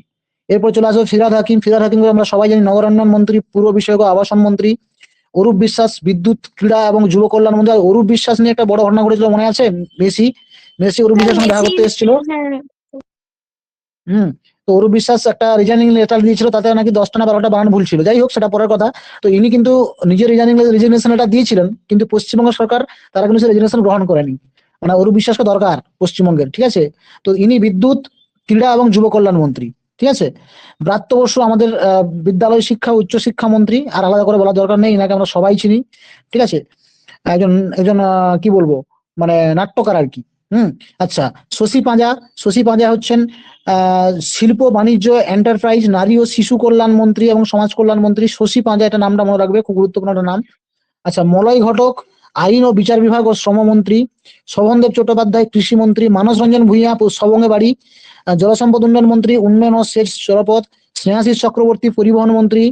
এরপর চলে আসবে ফিরহাদ হাকিম। ফিরহাদ হাকিম আমরা সবাই জানি নগরায়ণ মন্ত্রী, পুর বিষয়ক আবাসন মন্ত্রী। অরূপ বিশ্বাস, বিদ্যুৎ, ক্রীড়া এবং যুব কল্যাণ মন্ত্রী। আর অরূপ বিশ্বাস নিয়ে একটা বড় ঘটনা ঘটেছিল, মনে আছে? মেসি অরূপ বিশ্বাসের সঙ্গে দেখা করতে এসেছিল। তো অরূপ বিশ্বাস একটা রিজাইনিং লেটার দিয়েছিল, তাতে নাকি 10টা না 12টা বানান ভুল ছিল। যাই হোক, সেটা পরের কথা। তো ইনি কিন্তু নিজের রিজিগনেশন লেটার দিয়েছিলেন, কিন্তু পশ্চিমবঙ্গ সরকার তারা কিন্তু সেই রিজিগনেশন গ্রহণ করেনি। মানে অরূপ বিশ্বাসকে দরকার পশ্চিমবঙ্গের, ঠিক আছে। তো ইনি বিদ্যুৎ, ক্রীড়া এবং যুব কল্যাণ মন্ত্রী, ঠিক আছে। ব্রাত্য বসু আমাদের বিদ্যালয় শিক্ষা উচ্চ শিক্ষা মন্ত্রী, আর আলাদা করে বলার দরকার নেই, এনাকে আমরা সবাই চিনি, ঠিক আছে। একজন একজন কি বলবো, মানে নাট্যকার আর কি। আচ্ছা, শশী পাঁজা হচ্ছেন শিল্প বাণিজ্য এন্টারপ্রাইজ নারী ও শিশু কল্যাণ মন্ত্রী এবং সমাজ কল্যাণ মন্ত্রী। শশী পাঁজা, এটা নামটা মনে রাখবে, খুব গুরুত্বপূর্ণ একটা নাম। আচ্ছা, মলয় ঘটক আইন ও বিচার বিভাগ ও শ্রমমন্ত্রী। শোভনদেব চট্টোপাধ্যায় কৃষি মন্ত্রী। মানস রঞ্জন ভূঁইয়া সবঙ্গে বাড়ি, জলসম্পদ উন্নয়ন মন্ত্রী, উন্নয়ন ও সেচ জলপথ। স্নেহাশিস চক্রবর্তী পরিবহন মন্ত্রী।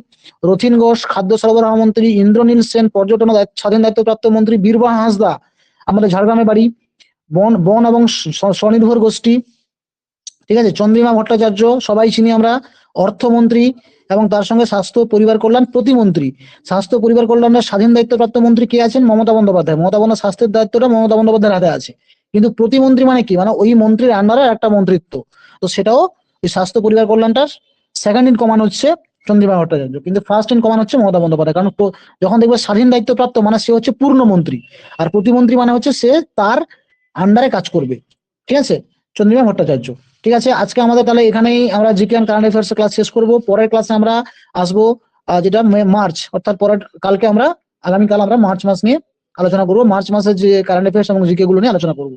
রথিন ঘোষ খাদ্য সরবরাহ মন্ত্রী। ইন্দ্রনীল সেন পর্যটন স্বাধীন দায়িত্বপ্রাপ্ত মন্ত্রী। বীরবাহ হাঁসদা আমাদের ঝাড়গ্রামে বাড়ি, বন এবং স্বনির্ভর গোষ্ঠী, ঠিক আছে। চন্দ্রিমা ভট্টাচার্য সবাই চিনি আমরা, অর্থমন্ত্রী এবং তার সঙ্গে স্বাস্থ্য পরিবার কল্যাণ প্রতিমন্ত্রী। স্বাস্থ্য পরিবার কল্যাণের স্বাধীন দায়িত্বপ্রাপ্ত মন্ত্রী কে আছেন? মমতা বন্দ্যোপাধ্যায়। মমতা বন্দ্যোপাধ্যায় স্বাস্থ্যের দায়িত্বটা মমতা বন্দ্যোপাধ্যায়ের হাতে আছে, কিন্তু প্রতিমন্ত্রী মানে কি, মানে ওই মন্ত্রীর আন্ডারে একটা মন্ত্রিত্ব। তো সেটাও এই স্বাস্থ্য পরিবার কল্যাণটা সেকেন্ড ইন কমান্ড হচ্ছে চন্দ্রিমা ভট্টাচার্য, কিন্তু ফার্স্ট ইন কমান্ড হচ্ছে মমতা বন্দ্যোপাধ্যায়। কারণ যখন দেখবে স্বাধীন দায়িত্বপ্রাপ্ত মানে সে হচ্ছে পূর্ণ মন্ত্রী, আর প্রতিমন্ত্রী মানে হচ্ছে সে তার আন্ডারে কাজ করবে, ঠিক আছে। চন্দ্রিমা ভট্টাচার্য, ঠিক আছে। আজকে আমাদের তাহলে এখানেই আমরা GK and current affairs class শেষ করব। পরের ক্লাসে আমরা আসবো যেটা মার্চ, অর্থাৎ পরের কালকে আমরা আগামীকাল আমরা মার্চ মাস নিয়ে আলোচনা করবো, মার্চ মাসের যে কারেন্ট অ্যাফেয়ার্স এবং জিকে গুলো নিয়ে আলোচনা করবো।